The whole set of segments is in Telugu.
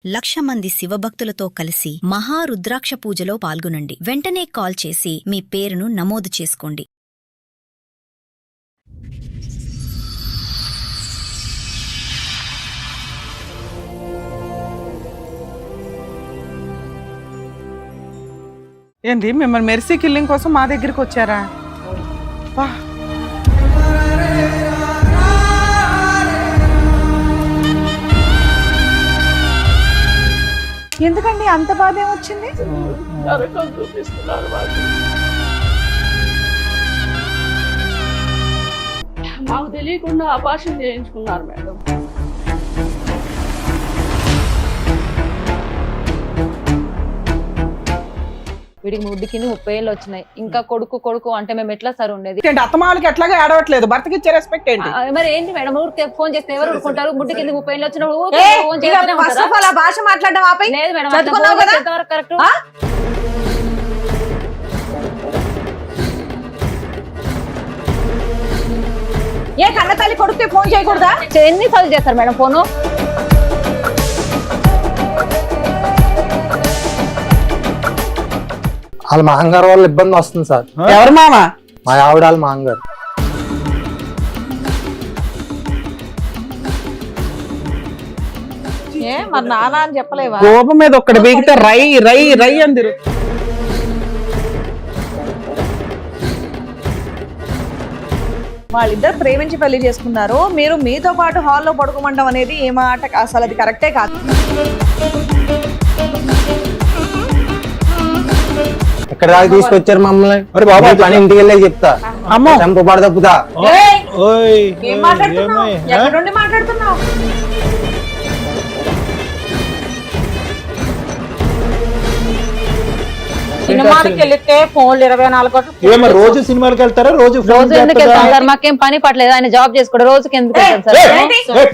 1,00,000 మంది శివభక్తులతో కలిసి మహారుద్రాక్ష పూజలో పాల్గొనండి. వెంటనే కాల్ చేసి మీ పేరును నమోదు చేసుకోండి. ఏంటి మిమ్మల్ని మెర్సీ కిల్లింగ్ కోసం మా దగ్గరికి వచ్చారా? ఎందుకండి అంత బాధ ఏమొచ్చింది? మాకు తెలియకుండా ఆపరేషన్ చేయించుకున్నారు మేడం. వీడికి ముడ్డి కింద 30 ఏళ్ళు వచ్చినాయి. ఇంకా కొడుకు అంటే మేము ఎట్లా సార్ ఉండేది? అత్తమాలకి ఎట్లాగా ఆడవట్లేదు, భర్తకి ఇచ్చే రెస్పెక్ట్ ఏంటి? మరి ఏంటి మేడం, ఊరికే ఫోన్ చేస్తే ఎవరు ఊరుకుంటారు? ముడ్డి కింద 30 ఏళ్ళు వచ్చినప్పుడు భాష మాట్లాడడం ఆపై. లేదు మేడం, కరెక్ట్. ఏ కన్న తల్లి కొడుకు ఫోన్ చేయకూడదా? ఎన్నిసార్లు చేస్తారు మేడం ఫోను? వాళ్ళ మాంగారు వల్ల ఇబ్బంది వస్తుంది సార్. ఎవరు మామ? మా ఆవిడ వాళ్ళ మాంగారు. ఏ మరి నానా అని చెప్పలేవా? కోపం మీద ఒక్కడి బీగితే రై రై రై అందిరు. వాళ్ళిద్దరు ప్రేమించి పెళ్లి చేసుకున్నారు, మీరు మీతో పాటు హాల్లో పడుకోమండం అనేది ఏ మాట? అసలు అది కరెక్టే కాదు. ఎక్కడ దాకా తీసుకొచ్చారు మమ్మల్ని? బాబా పని ఇంటికి వెళ్ళే చెప్తా. అమ్మో చంప పడదప్పుతా. ఏం మాట్లాడుతున్నావు? ఎక్కడ నుండి మాట్లాడుతున్నావు? సినిమాకి వెళ్తే ఫోన్లు 24 గంటలు. రోజు సినిమాకి వెళ్తారా? రోజు ఎందుకు వెళ్తాం సార్? మాకేం పని పట్టలేదు, ఆయన జాబ్ చేసుకోడు. రోజుకి ఎందుకు వెళ్తాం సార్?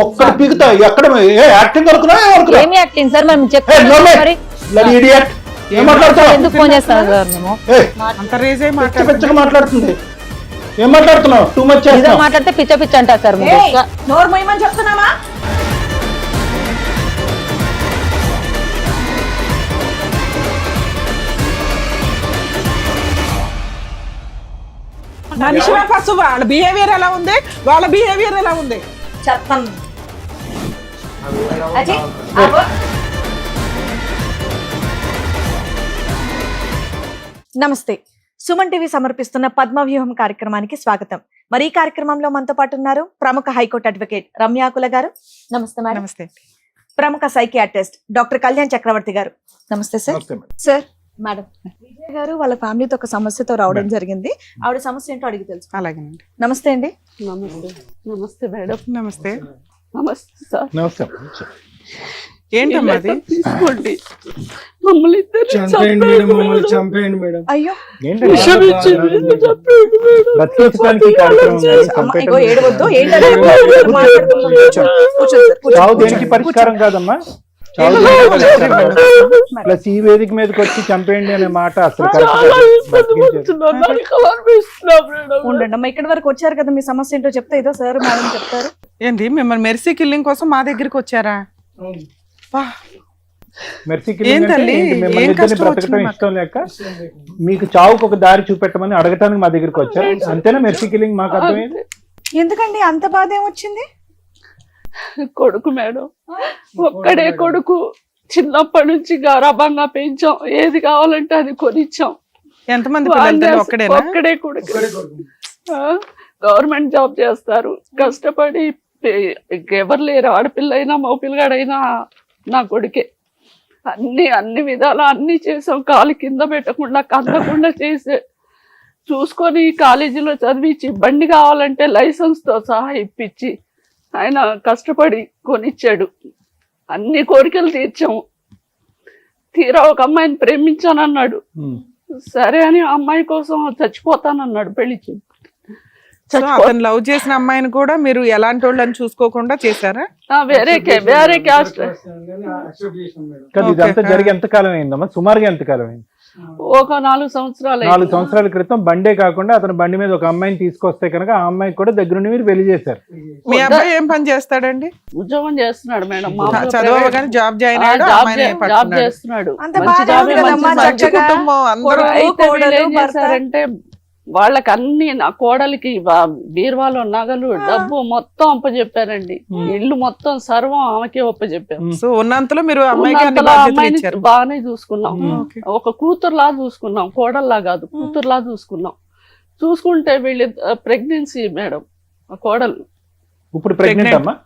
ఒక్కడ పీకుతా. ఎక్కడ యాక్టింగ్ ఏమి యాక్టింగ్ సార్? మనం చెప్తాం. ఎందుకు ఫోన్ చేస్తాం సార్? మేము అంత రేజే మాట్లాడుతుంది. ఏం మాట్లాడుతున్నావు? టూ మచ్ మాట్లాడితే పిచ్చ అంటారు సార్. నోరు మొయ్యమని చెప్తున్నావా? మనిషి ఫస్ట్ వాళ్ళ బిహేవియర్ ఎలా ఉంది, వాళ్ళ బిహేవియర్ ఎలా ఉంది చెప్తాను. నమస్తే, సుమన్ టీవీ సమర్పిస్తున్న పద్మవ్యూహం కార్యక్రమానికి స్వాగతం. మరి ఈ కార్యక్రమంలో మనతో పాటు ఉన్నారు ప్రముఖ హైకోర్టు అడ్వకేట్ రమ్యాకుల గారు. నమస్తే మేడం. నమస్తే. ప్రముఖ సైకియాట్రిస్ట్ డాక్టర్ కళ్యాణ్ చక్రవర్తి గారు. నమస్తే సార్. సార్, మేడం విజయ్ గారు వాళ్ళ ఫ్యామిలీతో ఒక సమస్యతో రావడం జరిగింది. ఆవిడ సమస్య ఏంటో అడిగి తెలుసు. అలాగేనండి. నమస్తే అండి. నమస్తే మేడం. నమస్తే. నమస్తే సార్. నమస్తే. ఏంటమ్మా అది? తీసుకోండి, మమ్మల్ని చంపేయండి మేడం. అయ్యో ఏడవద్దు. దేనికి పరిష్కారం కాదమ్మా. ప్లస్ ఈ వేదిక మీదకి వచ్చి చంపేయండి అనే మాట అసలు ఉండండి అమ్మా. ఇక్కడి వరకు వచ్చారు కదా, మీ సమస్య ఏంటో చెప్తే ఏదో సార్ మేడం చెప్తారు. ఏంటి మిమ్మల్ని మెర్సీ కిల్లింగ్ కోసం మా దగ్గరికి వచ్చారా? ఇష్టం లేక మీకు చావుకు ఒక దారి చూపెట్టమని అడగటానికి మా దగ్గరికి వచ్చారు. అంతేనా మెర్సీ కిల్లింగ్? మాకు అర్థమైంది. ఎందుకండి అంత బాధ ఏమొచ్చింది? కొడుకు మేడం, ఒక్కడే కొడుకు. చిన్నప్పటి నుంచి గారాబంగా పెంచాం, ఏది కావాలంటే అది కొనిచ్చాం. ఎంతమంది? ఒక్కడే కొడుకు. గవర్నమెంట్ జాబ్ చేస్తారు, కష్టపడి. ఎవరు లేరు, ఆడపిల్ల అయినా మగపిల్లగాడైనా నా కొడుకే. అన్ని విధాలా అన్ని చేసాం. కాలు కింద పెట్టకుండా కదలకుండా చేసే చూసుకొని కాలేజీలో చదివించి, బండి కావాలంటే లైసెన్స్ తో సహా ఇప్పించి ఆయన కష్టపడి కొనిచ్చాడు. అన్ని కోరికలు తీర్చాము. తీరా ఒక అమ్మాయిని ప్రేమించానన్నాడు. సరే అని ఆ అమ్మాయి కోసం చచ్చిపోతానన్నాడు. పెళ్లి అతను లవ్ చేసిన అమ్మాయిని కూడా మీరు ఎలాంటి వాళ్ళని చూసుకోకుండా చేశారా? వేరే క్యాస్ట్. ఇదంతా జరిగి ఎంత కాలం అయిందమ్మా? సుమారుగా ఎంత కాలం అయింది? ఒక 4 సంవత్సరాలు 4 సంవత్సరాల క్రితం బండే కాకుండా అతను బండి మీద ఒక అమ్మాయిని తీసుకొస్తే కనుక ఆ అమ్మాయికి కూడా దగ్గరుండి మీరు పెళ్లి చేశారు. మీ అబ్బాయి ఏం పని చేస్తాడండి? ఉద్యోగం చేస్తున్నాడు మేడం. చదవగానే జాబ్ జాయిన్ అయ్యాడు, అమ్మాయిని జాబ్ పట్టుకున్నాడు. చేస్తున్నాడు. అంత మంచి బాగానే జాబే, ఉంది మంచి కదమ్మా, సంపాదన. మంచి చక్కగా కుటుంబం అందరూ. అయితే వీళ్ళు కోడలు, ఏం భర్త. చేశారంటే వాళ్ళకి అన్ని నా కోడలికి బీరువాలో నగలు డబ్బు మొత్తం అప్పచెప్పారండి. ఇల్లు మొత్తం సర్వం ఆమెకే అప్పచెప్పారు. సో ఉన్నంతలో మీరు అమ్మాయికి అన్ని ఉన్నంతలో బాధ్యతలు అమ్మాయిని ఇచ్చారు. బాగానే చూసుకున్నాం. ఓకే. ఒక కూతురులా చూసుకున్నాం, కోడల్లా కాదు, కూతురులా చూసుకున్నాం. చూసుకుంటే వీళ్ళు ప్రెగ్నెన్సీ మేడం, ఆ కోడలు ఇప్పుడు ప్రెగ్నెంట్ అమ్మా?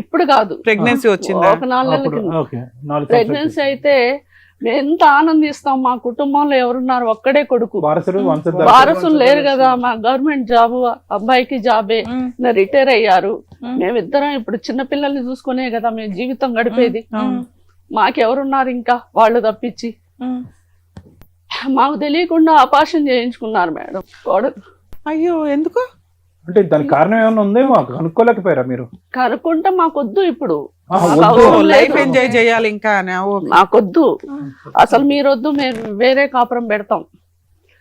ఇప్పుడు కాదు, ప్రెగ్నెన్సీ వచ్చిందా? ఒక 4 నెలల అప్పుడు కింద ఓకే, 4 ప్రెగ్నెన్సీ అయితే మేము ఎంత ఆనందిస్తాం. మా కుటుంబంలో ఎవరున్నారు, ఒక్కడే కొడుకు, వారసుడు వంశధార. వారసులు లేరు కదా. మా గవర్నమెంట్ జాబ్, అబ్బాయికి జాబే, రిటైర్ అయ్యారు. మేమిద్దరం ఇప్పుడు చిన్న పిల్లల్ని చూసుకునే కదా మేము జీవితం గడిపేది. మాకెవరున్నారు ఇంకా వాళ్ళు తప్పించి? మాకు తెలియకుండా ఆపరేషన్ చేయించుకున్నారు మేడం కోడలు. అయ్యో, ఎందుకు? అంటే దానికి కారణం ఏమైనా ఉందేమో కనుక్కోలేకపోయారా మీరు? కనుక్కుంటే మాకొద్దు ఇప్పుడు, ఆహా, మాకు వద్దు. అవసరం లైఫ్ లేదు. ఎంజాయ్ చేయాలి ఇంకా అని. ఓకే. మాకొద్దు అసలు, మీరొద్దు, మేము వేరే కాపురం పెడతాం.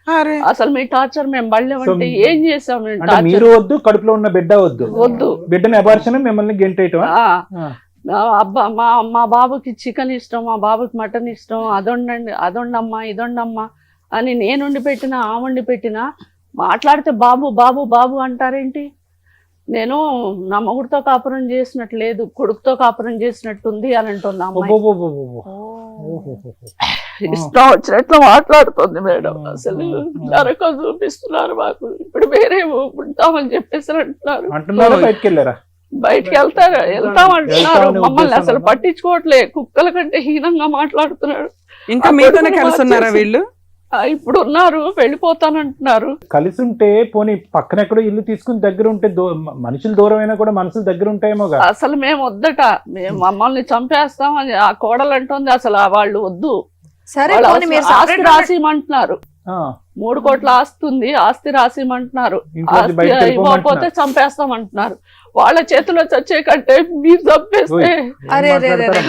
అరే, అసలు మీ టార్చర్ మేము బళ్ళేమంటే ఏం చేసాం మేము అంటే టార్చర్? మీరు వద్దు, కడుపులో ఉన్న బిడ్డ వద్దు, వద్దు. బిడ్డని అబార్షన్ మిమ్మల్ని గెంటేయటం. అబ్బా మా బాబుకి చికెన్ ఇష్టం, మా బాబుకి మటన్ ఇష్టం, అదొండమ్మా ఇదొండమ్మా అని నేను వండి పెట్టినా, ఆ వండి పెట్టినా మాట్లాడితే బాబు బాబు బాబు అంటారేంటి? నేను నా మొగుడితో కాపురం చేసినట్టు లేదు, కొడుకుతో కాపురం చేసినట్టుంది అని అంటున్నా అమ్మాయి. ఇష్టం వచ్చినట్లు మాట్లాడుతుంది మేడం. అసలు నరకం చూపిస్తున్నారు మాకు. ఇప్పుడు వేరే ఉంటామని చెప్పేసి అంటున్నారు. అంటున్నారా? బయటకు వెళ్ళారా? బయటికి వెళ్తామంటున్నారు. మమ్మల్ని అసలు పట్టించుకోవట్లే, కుక్కల కంటే హీనంగా మాట్లాడుతున్నాడు. ఇంకా మీతోనే కలిసి ఉన్నారా వీళ్ళు? ఇప్పుడు ఉన్నారు, వెళ్ళిపోతానంటున్నారు. కలిసి ఉంటే పోనీ పక్కన ఎక్కడో ఇల్లు తీసుకుని దగ్గర ఉంటే మనుషులు దూరం అయినా కూడా మనసులు దగ్గర ఉంటాయేమో. అసలు మేము వద్దట, మేము మమ్మల్ని చంపేస్తాం అని ఆ కోడలు అంటుంది. అసలు వాళ్ళు వద్దు, సరే వాళ్ళు పోనీ మీరు ఆస్తి separate రాసిమంటున్నారు. 3 కోట్ల ఆస్తి ఉంది, ఆస్తి రాసిమంటున్నారు. ఇంట్లో నుంచి బయటకు ఆస్తి ఇవ్వకపోతే వెళ్ళిపోమంటున్నారు. చంపేస్తామంటున్నారు. వాళ్ళ చేతిలో చచ్చే కంటే మీరు చంపేస్తే అరే, అరే, అరే, అరే.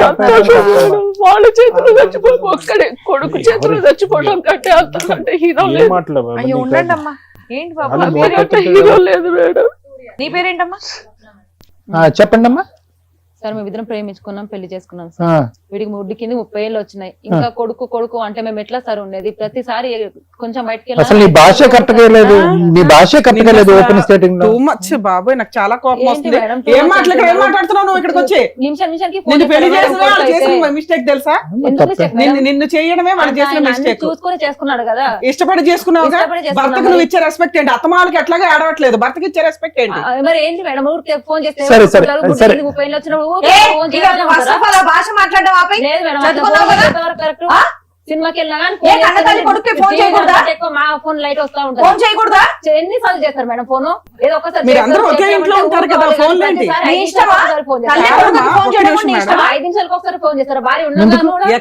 సంతోషం మేడం. వాళ్ళ చేతిలో చచ్చిపో, ఒక్కడే కొడుకు చేతిలో చచ్చిపోవడం కంటే అంతకంటే హీరో లేదు. అయ్యో ఉండండి అమ్మా. ఏంటి బాబు, అలా నా పేరు అంతకంటే హీరో లేదు మేడం. నీ పేరేంటమ్మా? చెప్పండి అమ్మా. సార్ మేమిద్దరం ప్రేమించుకున్నాం, పెళ్లి చేసుకున్నాం సార్. వీడికి ముడ్డికి 30 ఏళ్ళు వచ్చినాయి. ఇంకా కొడుకు అంటే మేము ఎట్లా సార్ ఉండేది? ప్రతిసారి కొంచెం బయటకి అసలు నీ భాష కరెక్ట్గా లేదు, నీ భాష కరెక్ట్గా లేదు. ఓపెన్ స్టేటింగ్ లో టూ మచ్ బాబోయ్, నాకు చాలా కోపం ఏంటి వస్తుంది. మేడం, ఏం మాట్లాడుతున్నావు నువ్వు ఇక్కడికి వచ్చి? నిమిషానికి నిన్ను పెళ్లి చేసిన మిస్టేక్ తెలుసా? నిన్ను చేయడమే వాళ్ళు చేసిన మిస్టేక్. చూసుకొని చేసుకున్నాడు కదా, ఇష్టపడి చేసుకున్నావుగా. ఇష్టపడి చేసుకున్నాం. భర్తకు నువ్వు ఇచ్చే రెస్పెక్ట్ ఏంటి? అత్తమాలకి ఎట్లాగే ఆడవట్లేదు, భర్తకి ఇచ్చే రెస్పెక్ట్ ఏంటి? మరి ఏంటి మేడం ఊరికి ఫోన్ చేస్తే సరే, సరే, పిల్లలు సరే. 30 ఏళ్ళు వచ్చిన ఫోన్ ఇక first of all ఆ భాష మాట్లాడడం ఆపై. లేదు మేడం, చదువుకున్నావు కదా? కరెక్ట్. ఆ? సినిమాకి వెళ్ళినా కానీ ఏ కన్నతల్లి కొడుక్కి ఫోన్ చేయకూడదా? ఎక్కువ మా ఫోన్ లైట్ వస్తా ఫోన్ ఉంటుంది. చేయకూడదా? ఎన్నిసార్లు చేస్తారు మేడం ఫోన్? ఏదో ఒకసారి మీరు అందరూ ఒకే ఇంట్లో ఉంటారు కదా, ఫోన్ ఏంటి? నీ ఇష్టమా? తల్లి కొడుకుకి ఫోన్ చేయడం నీ ఇష్టమా? 5 నిమిషాలకు ఒకసారి ఫోన్ చేస్తారు. భార్య ఉండగా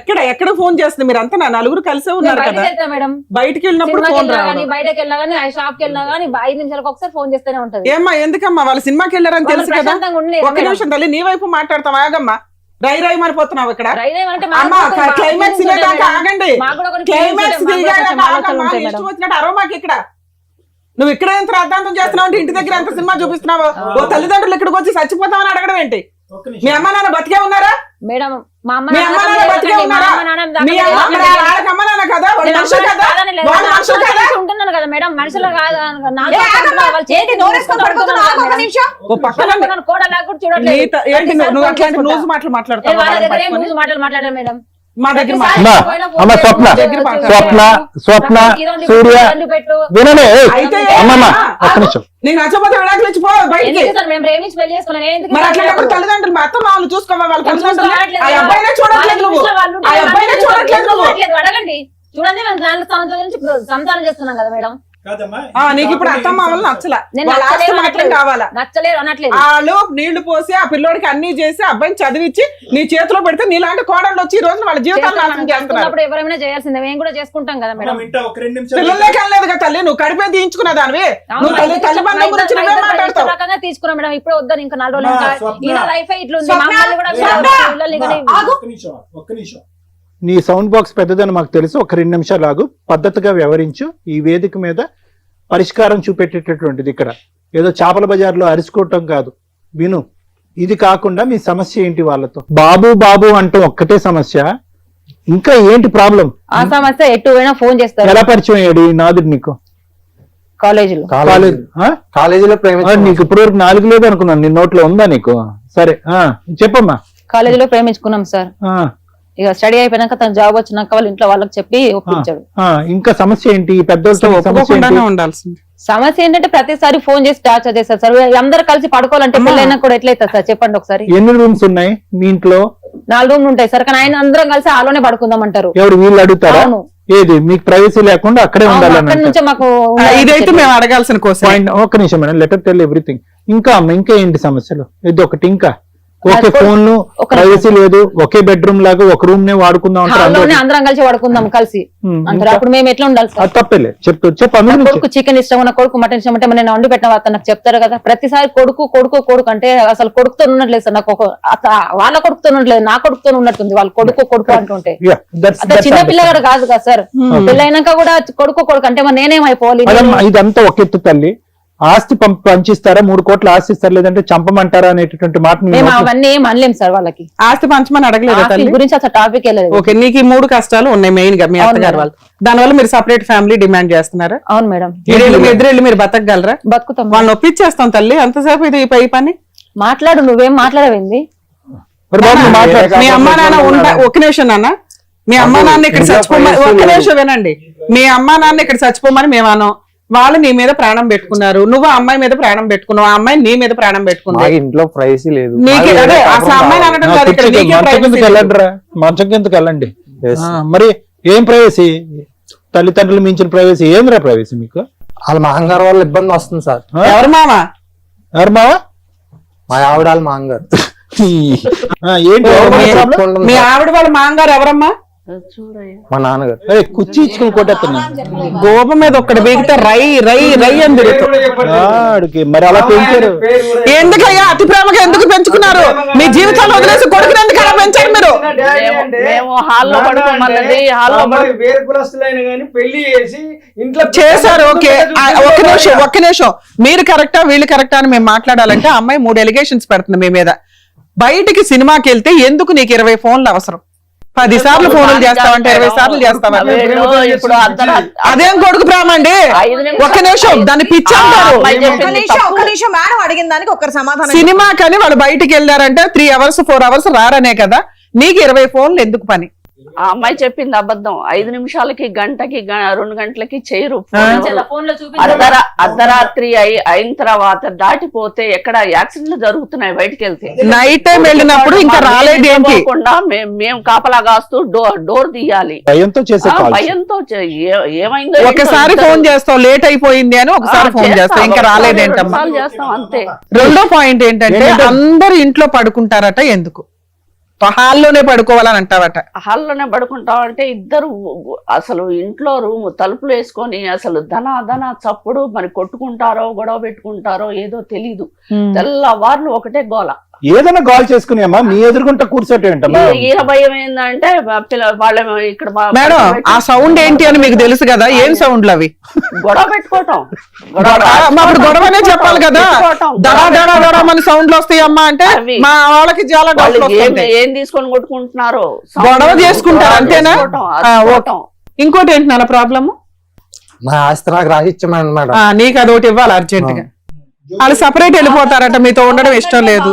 కూడా ఎక్కడ ఫోన్ చేస్తుంది? మీరు అంతా నలుగురు కలిసే ఉన్నారు బయటకి కదా. వెళ్తా మేడం, బయటికి వెళ్ళినప్పుడు సినిమాకి ఫోన్ వెళ్ళినా రావడం. కానీ బయటకి వెళ్ళినా కానీ షాప్ కి వెళ్ళినా కానీ 5 నిమిషాలకు ఒకసారి ఫోన్ చేస్తూనే ఉంటది. ఏమ్మా, ఎందుకమ్మా? వాళ్ళ సినిమాకి వెళ్ళారని తెలుసు కదా. ప్రశాంతంగా ఉండలేదు ఒక్క నిమిషం తల్లి, నీ వైపు మాట్లాడతాం. ఆగమ్మా, రై మారిపోతున్నావు ఇక్కడ. అమ్మా, క్లైమాక్స్ దాకా ఆగండి. క్లైమాక్స్ ఇష్టం వచ్చినట్టు అరవమాకి ఇక్కడ. నువ్వు ఇక్కడ ఎంత రాద్ధాంతం చేస్తున్నావు అంటే ఇంటి దగ్గర ఎంత సినిమా చూపిస్తున్నావు? ఓ తల్లిదండ్రులు ఇక్కడికి వచ్చి చచ్చిపోతామని అడగడం ఏంటి? మీ అమ్మ నాన్న బతికే ఉన్నారా? మేడం మా అమ్మ మీ అమ్మ నాన్న బతికే ఉన్నారా? మీ వాళ్ళకి అమ్మ నాన్న కదా, వాళ్ళు మనుషులు కదా, వాళ్ళు మనుషులు కదా. ఉంటున్నాను కదా మేడం, మనుషులు కాదు. ఏ ఆగమ్మా, ఏంటి నోరేసుకొని పడుకుంటున్నావు? ఆగు ఒక నిమిషం. ఓ పక్కన ఏంటి నువ్వు అట్లాంటి లూజ్ మాటలు మాట్లాడతావు? మాట్లాడారు మేడం. మా దగ్గర అమ్మ స్వప్న సూర్య వినలే. అయితే అమ్మమ్మ ఒక్క నిమిషం. నీకు నచ్చకపోతే విడాకులు ఇచ్చిపో బయటికి. మేము ప్రేమించి పెళ్లి చేసుకున్నాను. మరి అట్లాంటప్పుడు తల్లిదండ్రులు మా అత్త మామూలు చూసుకోవాలి. వాళ్ళ తల్లిదండ్రులు ఆ అబ్బాయినే చూడట్లేదు నువ్వు, ఆ అబ్బాయినే చూడట్లేదు నువ్వు. అడగండి, చూడండి మేము దాని సంవత్సరం నుంచి సంతానం చేస్తున్నాం కదా మేడం. నీకు ఇప్పుడు అత్త మామూలు నచ్చలా, వాళ్ళ ఆస్తి మాత్రం కావాలా? నచ్చలేదు అనట్లేదు. వాళ్ళు నీళ్లు పోసి ఆ పిల్లోడికి అన్ని చేసి అబ్బాయిని చదివించి నీ చేతిలో పెడితే నీలాంటి కోడళ్ళు వచ్చి ఈ రోజు వాళ్ళ జీవితాలు నాశనం చేస్తున్నారు. ఎవరైనా చేయాల్సిందే, మేము కూడా చేసుకుంటాం కదా మేడం. పిల్లలే కనలేదు కదా తల్లి, నువ్వు కడిపే తీయించుకున్న దానివి. నువ్వు తల్లి బంధం గురించి నువ్వే మాట్లాడతావు. రకంగా తీసుకున్నాం మేడం. ఇప్పుడు వద్దని ఇంకా 4 రోజులు లైఫ్ ఇట్లా ఉంది. స్వప్న, మమ్మల్ని కూడా స్వప్న, పిల్లల్ని కానీ ఆగు. ఒక్క నిమిషం నీ సౌండ్ బాక్స్ పెద్దదని మాకు తెలుసు. ఒక 2 నిమిషాలు ఆగు, పద్ధతిగా వ్యవహరించు. ఈ వేదిక మీద పరిష్కారం చూపెట్టేటటువంటిది ఇక్కడ ఏదో చేపల బజార్లో అరుచుకోవటం కాదు. విను, ఇది కాకుండా మీ సమస్య ఏంటి? వాళ్ళతో బాబు బాబు అంటూ ఒక్కటే సమస్య, ఇంకా ఏంటి ప్రాబ్లం? ఆ సమస్య ఎటు పోయినా ఫోన్ చేస్తారు. ఎలా పరిచయం అయ్యాడు ఈ నాదుడు నీకు? కాలేజీలో కాలేజీలో నీకు ఇప్పుడు వరకు 4 లేదు అనుకున్నాను, నీ నోట్లో ఉందా నీకు? సరే చెప్పమ్మా. కాలేజీలో ప్రేమించుకున్నాం సార్. ఇక స్టడీ అయిపోయినాక తన జాబ్ వచ్చినాక వాళ్ళ ఇంట్లో వాళ్ళకి చెప్పి ఒప్పించాడు. ఇంకా సమస్య ఏంటి? పెద్దలతో ఉండాల్సింది. సమస్య ఏంటంటే ప్రతిసారి ఫోన్ చేసి టార్చర్ చేస్తారు సార్. అందరు కలిసి పడుకోవాలంటే పెళ్ళైనా కూడా ఎట్లయితుంది సార్ చెప్పండి ఒకసారి. ఎన్ని రూమ్స్ ఉన్నాయి మీ ఇంట్లో? 4 రూమ్లు ఉంటాయి సార్, కానీ ఆయన అందరం కలిసి హాల్లోనే పడుకుందాం అంటారు. ఎవరు వీళ్ళు అడుగుతారా? ఏది మీకు ప్రైవసీ లేకుండా అక్కడే ఉండాలని? నుంచే మాకు ఇదైతే మేము అడగాల్సిన కోసం. ఒక్క నిమిషం మేడం, లెటర్ టెల్ ఎవ్రీథింగ్. ఇంకా ఏంటి సమస్యలు? ఇది ఒకటి. ఇంకా ఒకే ఫోన్లు, ప్రైవసీ లేదు, ఒకే బెడ్రూమ్ లాగా ఒక రూమ్ నే వాడుకుందాం అందరం కలిసి వాడుకుందాం కలిసి అంటారు. అప్పుడు మేము ఎట్లా ఉండాలి సార్? తప్పలే కొడుకు చికెన్ ఇష్టం, నా కొడుకు మటన్ ఇష్టం అంటే నేను వండి పెట్టిన నాకు చెప్తారు కదా. ప్రతిసారి కొడుకు కొడుకు కొడుకు అంటే అసలు కొడుకుతో ఉన్నట్లేదు సార్. నాకు వాళ్ళ కొడుకుతో ఉన్నట్లేదు, నా కొడుకుతో ఉన్నట్టుంది. వాళ్ళు కొడుకు కొడుకు అంటుంటే అదే చిన్న పిల్లగాడు కాదు కదా సార్. పెళ్ళైనాక కూడా కొడుకు కొడుకు అంటే మరి నేనేమైపోవాలి? ఇదంతా ఒక ఎత్తు తల్లి. ఆస్తి పంచిస్తారా? 3 కోట్ల ఆస్తి ఇస్తారు, లేదంటే చంపమంటారా అనేటటువంటి మాట మేము అవన్నీ ఏం అనలేం సార్. వాళ్ళకి ఆస్తి పంచమని అడగలేదు తల్లి గురించి అసలు టాపిక్ వెళ్ళలేదు. ఓకే, నీకు 3 కష్టాలు ఉన్నాయి మెయిన్ గా మీ అత్తగారు వాళ్ళు. దానివల్ల మీరు సపరేట్ ఫ్యామిలీ డిమాండ్ చేస్తున్నారా? అవును మేడం. ఎదురెళ్ళి మీరు బతకగలరా? బతుకుతాం. వాళ్ళని ఒప్పించేస్తాం తల్లి. అంతసేపు ఇది పై పని మాట్లాడు. నువ్వేం మాట్లాడవేంది? మీ అమ్మా నాన్న ఒక నిమిషం నాన్న, మీ అమ్మా నాన్న ఇక్కడ చచ్చిపోమని ఒక్క నిమిషం వినండి. మీ అమ్మా నాన్న ఇక్కడ చచ్చిపోమని మేము అన్నాం. వాళ్ళు నీ మీద ప్రాణం పెట్టుకున్నారు, నువ్వు ఆ అమ్మాయి మీద ప్రాణం పెట్టుకున్నావు, ఆ అమ్మాయి నీ మీద ప్రాణం పెట్టుకున్నా. ఇంట్లో ప్రైవసీ లేదు. అసలు అమ్మాయిని అనడం కాదు ఇక్కడ. మంచం కిందకి వెళ్ళండి. మరి ఏం ప్రైవసీ? తల్లిదండ్రులు మించిన ప్రైవసీ ఏంద్రా ప్రైవసీ మీకు? వాళ్ళ మాంగారు వల్ల ఇబ్బంది వస్తుంది సార్. ఎవరు మావా? ఎవరు మావా? మా ఆవిడ వాళ్ళ మాంగారు. ఏంటి మీ ఆవిడ వాళ్ళ మాంగారు ఎవరమ్మా? మా నాన్నగారు. కుర్చీ ఇచ్చుకుని కొట్టేస్తున్నా. గోప మీద ఒక్కడు బీగితే రై రై రై అని తిరుగుతుంది. మరి అలా పెంచారు ఎందుకయ్యా? అతి ప్రేమగా ఎందుకు పెంచుకున్నారు? మీ జీవితాలు వదిలేసి కొడుకుని ఎందుకు అలా పెంచారు మీరు? చేశారు. ఓకే, ఒక్క నిమిషం. మీరు కరెక్టా వీళ్ళు కరెక్టా అని మేము మాట్లాడాలంటే అమ్మాయి 3 ఎలిగేషన్స్ పెడుతుంది మీ మీద. బయటికి సినిమాకి వెళ్తే ఎందుకు నీకు 20 ఫోన్లు అవసరం? 10 సార్లు ఫోన్లు చేస్తావంటే 20 సార్లు చేస్తావా? అదేం కొడుకు ప్రేమ అండి? ఒక్క నిమిషం, దాన్ని పిచ్చి అంటారు. సినిమా కానీ వాళ్ళు బయటికి వెళ్ళారంటే 3 అవర్స్ 4 అవర్స్ రారనే కదా. నీకు 20 ఫోన్లు ఎందుకు పని? ఆ అమ్మాయి చెప్పింది అబద్ధం. 5 నిమిషాలకి గంటకి 2 గంటలకి చేయరు. అర్ధరాత్రి అయిన తర్వాత దాటిపోతే ఎక్కడ యాక్సిడెంట్లు జరుగుతున్నాయి. బయటకి వెళ్తే నైట్ టైం వెళ్ళినప్పుడు ఇంకా రాలేదు ఏంటి? మేము కాపలా కాస్తూ డోర్ తీయాలి. భయంతో ఏమైందో ఒకసారి ఫోన్ చేస్తాం లేట్ అయిపోయింది అని, ఒకసారి ఫోన్ చేస్తాం ఇంకా రాలేదేంటమ్మా. చేస్తాం అంతే. రెండో పాయింట్ ఏంటంటే అందరు ఇంట్లో పడుకుంటారట, ఎందుకు హాల్లోనే పడుకోవాలని అంటావట? హాల్లోనే పడుకుంటాం అంటే ఇద్దరు అసలు ఇంట్లో రూమ్ తలుపులు వేసుకొని అసలు ధన చప్పుడు మరి కొట్టుకుంటారో గొడవ పెట్టుకుంటారో ఏదో తెలీదు. తెల్లవార్లు ఒకటే గోల. ఏదైనా కాల్ చేసుకుని అమ్మా మీ ఎదురుకుంటా కూర్చోటే ఈయన భయం ఏంటంటే వాళ్ళ ఇక్కడ మేడం ఆ సౌండ్ ఏంటి అని మీకు తెలుసు కదా. ఏం సౌండ్లు అవి? గొడవ పెట్టుకోవటం. అప్పుడు గొడవనే చెప్పాలి కదా. మన సౌండ్లు వస్తాయి అమ్మా అంటే మా వాళ్ళకి చాలా ఏం తీసుకొని కొట్టుకుంటున్నారు, గొడవ చేసుకుంటారు అంతేనా? ఇంకోటి ఏంటి నాన్న ప్రాబ్లమ్? మా ఆస్తి నాకు రాసిచ్చామండి మేడం. నీకు అదొకటి ఇవ్వాలి అర్జెంట్ గా. వాళ్ళు సపరేట్ వెళ్ళిపోతారట, మీతో ఉండడం ఇష్టం లేదు.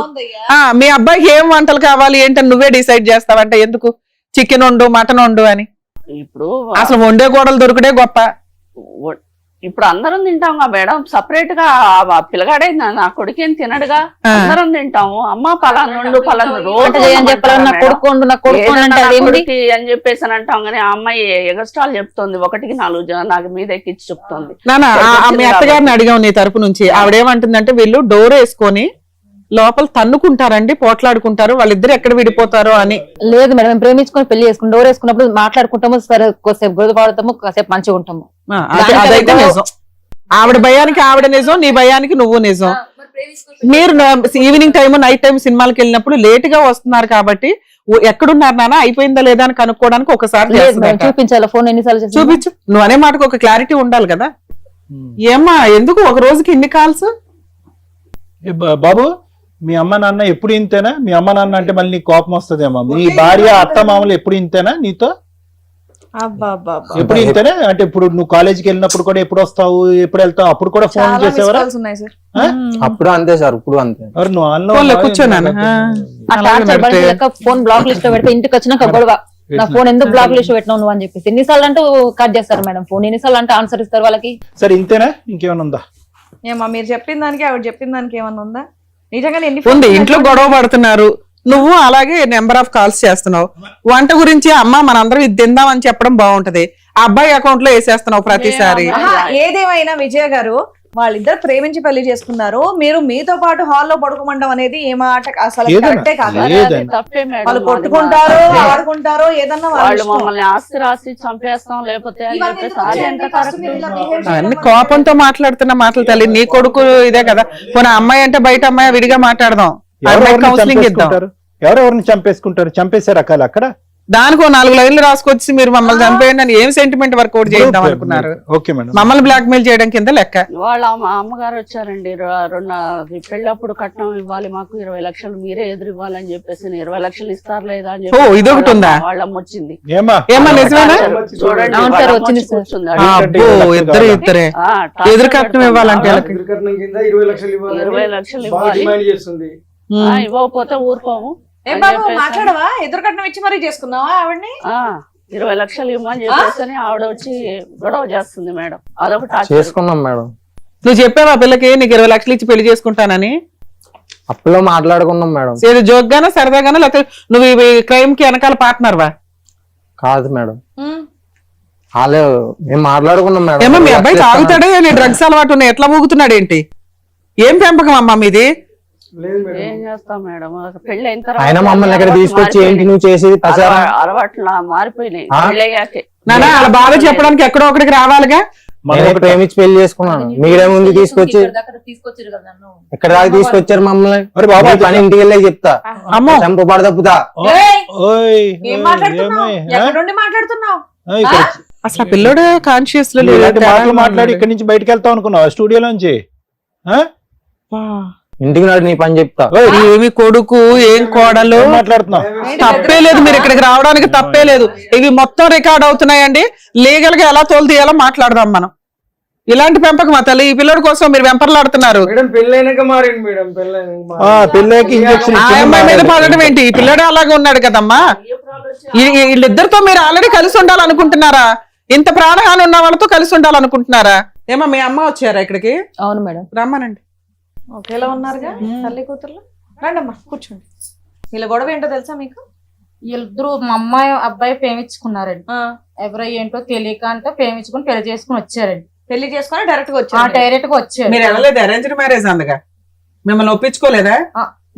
మీ అబ్బాయికి ఏం వంటలు కావాలి ఏంటని నువ్వే డిసైడ్ చేస్తావంటే ఎందుకు? చికెన్ వండు, మటన్ వండు అని. ఇప్పుడు అసలు వండే కూడలు దొరికితే గొప్ప. ఇప్పుడు అందరం తింటాం మేడం. సపరేట్ గా పిల్లగాడే నా కొడుకేం తినడుగా. అందరం తింటాము. అమ్మ పలానా అని చెప్పేసి అని అంటాం. కానీ ఆ అమ్మాయి ఎగస్ట్రాల్ చెప్తుంది. 1కి 4 నాకు మీద ఎక్కించి చెప్తుంది. మీ అత్తగారిని అడిగాం నీ తరపు నుంచి. ఆవిడేమంటుందంటే వీళ్ళు డోర్ వేసుకొని లోపల తన్నుకుంటారండి, పోట్లాడుకుంటారు, వాళ్ళిద్దరు ఎక్కడ విడిపోతారో అని. లేదు మేడం, మేము ప్రేమించుకొని పెళ్లి చేసుకుని డోర్ వేసుకున్నప్పుడు మాట్లాడుకుంటాము, సరే కొద్దిసేపు గొడవ పడతాము, కాసేపు మంచిగా ఉంటాము. అదైతే నిజం. ఆవిడ భయానికి ఆవిడ నిజం, నీ భయానికి నువ్వు నిజం. మీరు ఈవినింగ్ టైం నైట్ టైం సినిమాలకు వెళ్ళినప్పుడు లేట్ గా వస్తున్నారు కాబట్టి ఎక్కడున్నారు నాన్న అయిపోయిందా లేదా అని కనుక్కోవడానికి ఒకసారి లేదు మేడం, చేస్తున్నారు. చూపించాలా ఫోన్ ఎన్నిసార్లు చేసినా? చూపించు నువ్వు అనే మాటకు ఒక క్లారిటీ ఉండాలి కదా. ఏమ్మా ఎందుకు ఒక రోజుకి ఇన్ని కాల్స్? బాబు మీ అమ్మ నాన్న ఎప్పుడు ఇంతేనా? మీ అమ్మ నాన్న అంటే మళ్ళీ నీకు కోపం వస్తుందేమో. మీ భార్య అత్త మామలు ఎప్పుడు ఇంతేనా నీతో? ఎప్పుడు ఇంతేనా? అంటే ఇప్పుడు నువ్వు కాలేజీకి వెళ్ళినప్పుడు కూడా ఎప్పుడు వస్తావు ఎప్పుడు వెళ్తావు అప్పుడు కూడా ఫోన్ చేసేవారా? ఉన్నాయి సార్. అప్పుడు అంతే సార్, ఇప్పుడు అంతే. ఎవరు నువ్వు ఫోన్లో కూర్చోనాను ఆ టార్చర్ బండి లెక్క ఫోన్ బ్లాక్ లిస్ట్ లో పెడితే ఇంటికి వచ్చినాక గొడవ, నా ఫోన్ ఎందుకు బ్లాక్ లిస్ట్ పెట్టినావు నువ్వు అని చెప్పేసి ఎన్నిసార్లు అంటూ కట్ చేస్తారు మేడం ఫోన్, ఎన్నిసార్లు అంటే ఆన్సర్ ఇస్తారు వాళ్ళకి. సరే ఇంతేనా ఇంకేమైనా ఉందా? ఏమా మీరు చెప్పిన దానికి ఆవిడ చెప్పిన దానికి ఏమన్నా ఉందా? నిజంగానే ఎన్ని ఉంది. ఫోన్లు ఇంట్లో గొడవ పడుతున్నారు, నువ్వు అలాగే నెంబర్ ఆఫ్ కాల్స్ చేస్తున్నావు. వంట గురించి అమ్మ మనందరం ఇది తిందామని చెప్పడం బాగుంటది, ఆ అబ్బాయి అకౌంట్ లో వేసేస్తున్నావు ప్రతిసారి. ఆహా, ఏదేమైనా విజయ గారు వాళ్ళిద్దరు ప్రేమించి పెళ్లి చేసుకున్నారు, మీరు మీతో పాటు హాల్లో పడుకోమండం అనేది ఏ మాట అసలు ఏదైనా, కరెక్టే కాదు. ఏదైనా. తప్పే మేడం. వాళ్ళు కొట్టుకుంటారు, ఆడుకుంటారు, ఏదన్నా వాళ్ళ వాళ్ళు ఇష్టం. మమ్మల్ని ఆస్తి రాసి చంపేస్తాం లేకపోతే అని ఇవన్నీ చెప్పేసి ఎందుకు అది చేయండి? ఎంత ఫస్ట్ correct? మీరు ఇలా behave చేయడం అన్ని వల్ల కోపంతో మాట్లాడుతున్న మాటలు తల్లి. నీ కొడుకు ఇదే కదా, పోనీ అమ్మాయి అంటే బయట అమ్మాయి విడిగా మాట్లాడదాం, ఎవరెవరిని కౌన్సిలింగ్ ఇద్దాం. చంపేసుకుంటారు? ఎవరెవరిని చంపేసుకుంటారు? చంపేసే రకాలు అక్కడ. దానికి 4 లైన్లు రాసుకొచ్చి మీరు మమ్మల్ని చంపేయండి అని ఏం సెంటిమెంట్ వర్కౌట్ చేద్దాం అనుకున్నారు? Okay madam. మమ్మల్ని బ్లాక్ మెయిల్ చేయడం కింద లెక్క. వాళ్ళ అమ్మగారు వచ్చారండి, పెళ్ళప్పుడు కట్నం ఇవ్వాలి మాకు 20 లక్షలు మీరే ఎదురు ఇవ్వాలని చెప్పేసి 20 లక్షలు ఇస్తారు లేదా అని ఓ, ఇదొకటి ఉందా? వాళ్ళమ్మ వచ్చింది. ఏమా ఏమా నిజమేనా? చూడండి అవును సార్, వాళ్ళ అమ్మ వచ్చింది వచ్చి సార్. కూర్చుంది. అబ్బో, ఇద్దరే ఆ, టార్చర్ ఎదురు కట్నం ఇవ్వాలంటే పెడతాం. వాళ్ళకి. 20 లక్షలు ఇవ్వాలి, ఇవ్వకపోతే ఊరుకోము ఏం అని బాబు చెప్పేసి. మాట్లాడవా? ఎదురు కట్నం ఇచ్చి మరీ చేసుకున్నావా ఆవిడ్ని? 20 లక్షలు ఇవ్వమని చెప్పేసి ఆవిడ వచ్చి గొడవ చేస్తుంది మేడం. అదొక టార్చర్. చేసుకున్నాం మేడం. నువ్వు చెప్పావా పిల్లకి నీకు 20 లక్షలు ఇచ్చి పెళ్లి చేసుకుంటానని? అప్పులో మాట్లాడుకున్నాం మేడం. ఏదో జోక్గానా సరదాగానా లేకపోతే నువ్వు ఈ క్రైమ్ కి వెనకాల పార్ట్నర్ వా? కాదు మేడం, వాళ్ళు మేము మాట్లాడుకున్నాం మేడం. ఏమో మీ అబ్బాయి తాగుతాడే, డ్రగ్స్ అలవాటు ఉన్నాయి, ఎట్లా ఊగుతున్నాడు ఏంటి? ఏం పెంపకం అమ్మా మీది? ఏం చేస్తాం మేడం, పెళ్లి అయిన ఆయన మమ్మల్ని ఎక్కడ తీసుకొచ్చి ఏంటి నువ్వు చేసేది ప్రచారం అలవాట్లు మారిపోయినాయి ఆ? పెళ్ళయ్యాకే. నానా వాళ్ళ బాధ చెప్పడానికి ఎక్కడో ఒకటికి రావాలిగా. నేను ప్రేమించి పెళ్లి చేసుకున్నాను, మీరేముంది తీసుకొచ్చి తీసుకొచ్చారు కదా నన్ను. ఎక్కడ దాకా తీసుకొచ్చారు మమ్మల్ని? అరే బాబు, మీ పని ఇంటికి వెళ్ళే చెప్తా, అమ్మో. చంపబడ తప్పుతా. ఏయ్, ఓయ్, ఏం ఓయ్, మాట్లాడుతున్నావు? ఏమై, ఆ? ఎక్కడ నుండి మాట్లాడుతున్నావు? ఆ, ఇక్కడ అసలు ఆ పిల్లోడు కాన్షియస్ లో నువ్వు ఇలాంటి లేడు. మాటలు మాట్లాడి ఇక్కడి నుంచి బయటకు వెళ్తావు అనుకున్నావు స్టూడియోలోంచి? ఇంటికి నాడు నీ పని చెప్తా. ఏమి కొడుకు ఏం కోడలు ఏం మాట్లాడుతున్నావు? తప్పే లేదు, మీరు ఇక్కడికి రావడానికి తప్పే లేదు. ఇవి మొత్తం రికార్డ్ అవుతున్నాయండి, లీగల్ గా ఎలా తోలు తీయాలో మాట్లాడదాం మనం. ఇలాంటి పెంపకం మా తల్లి, ఈ పిల్లడి కోసం మీరు వెంపర్లాడుతున్నారు. పెళ్ళకి ఇంజక్షన్ ఆ అమ్మాయి మీద పడడం ఏంటి? ఈ పిల్లడు అలాగే ఉన్నాడు కదమ్మా. వీళ్ళిద్దరితో మీరు ఆల్రెడీ కలిసి ఉండాలనుకుంటున్నారా? ఇంత ప్రాణహాని ఉన్న వాళ్ళతో కలిసి ఉండాలనుకుంటున్నారా? ఏమో మీ అమ్మ వచ్చారా ఇక్కడికి? అవును మేడం. రమ్మనండి. ఒకేలా ఉన్నారుగా తల్లి కూతుర్లు. రండమ్మా కూర్చోండి. వీళ్ళ గొడవ ఏంటో తెలుసా మీకు? వీళ్ళిద్దరు మా అమ్మాయి అబ్బాయి ప్రేమించుకున్నారండి. ఎవరో ఏంటో తెలియక అంటే ప్రేమించుకుని పెళ్లి చేసుకుని వచ్చారండి. పెళ్లి చేసుకుని డైరెక్ట్ గా వచ్చారు. డైరెక్ట్ గా వచ్చారు. మీరు వెళ్ళలేదు అరేంజ్డ్ మ్యారేజ్ అందుగా? మిమ్మల్ని ఒప్పించుకోలేదా?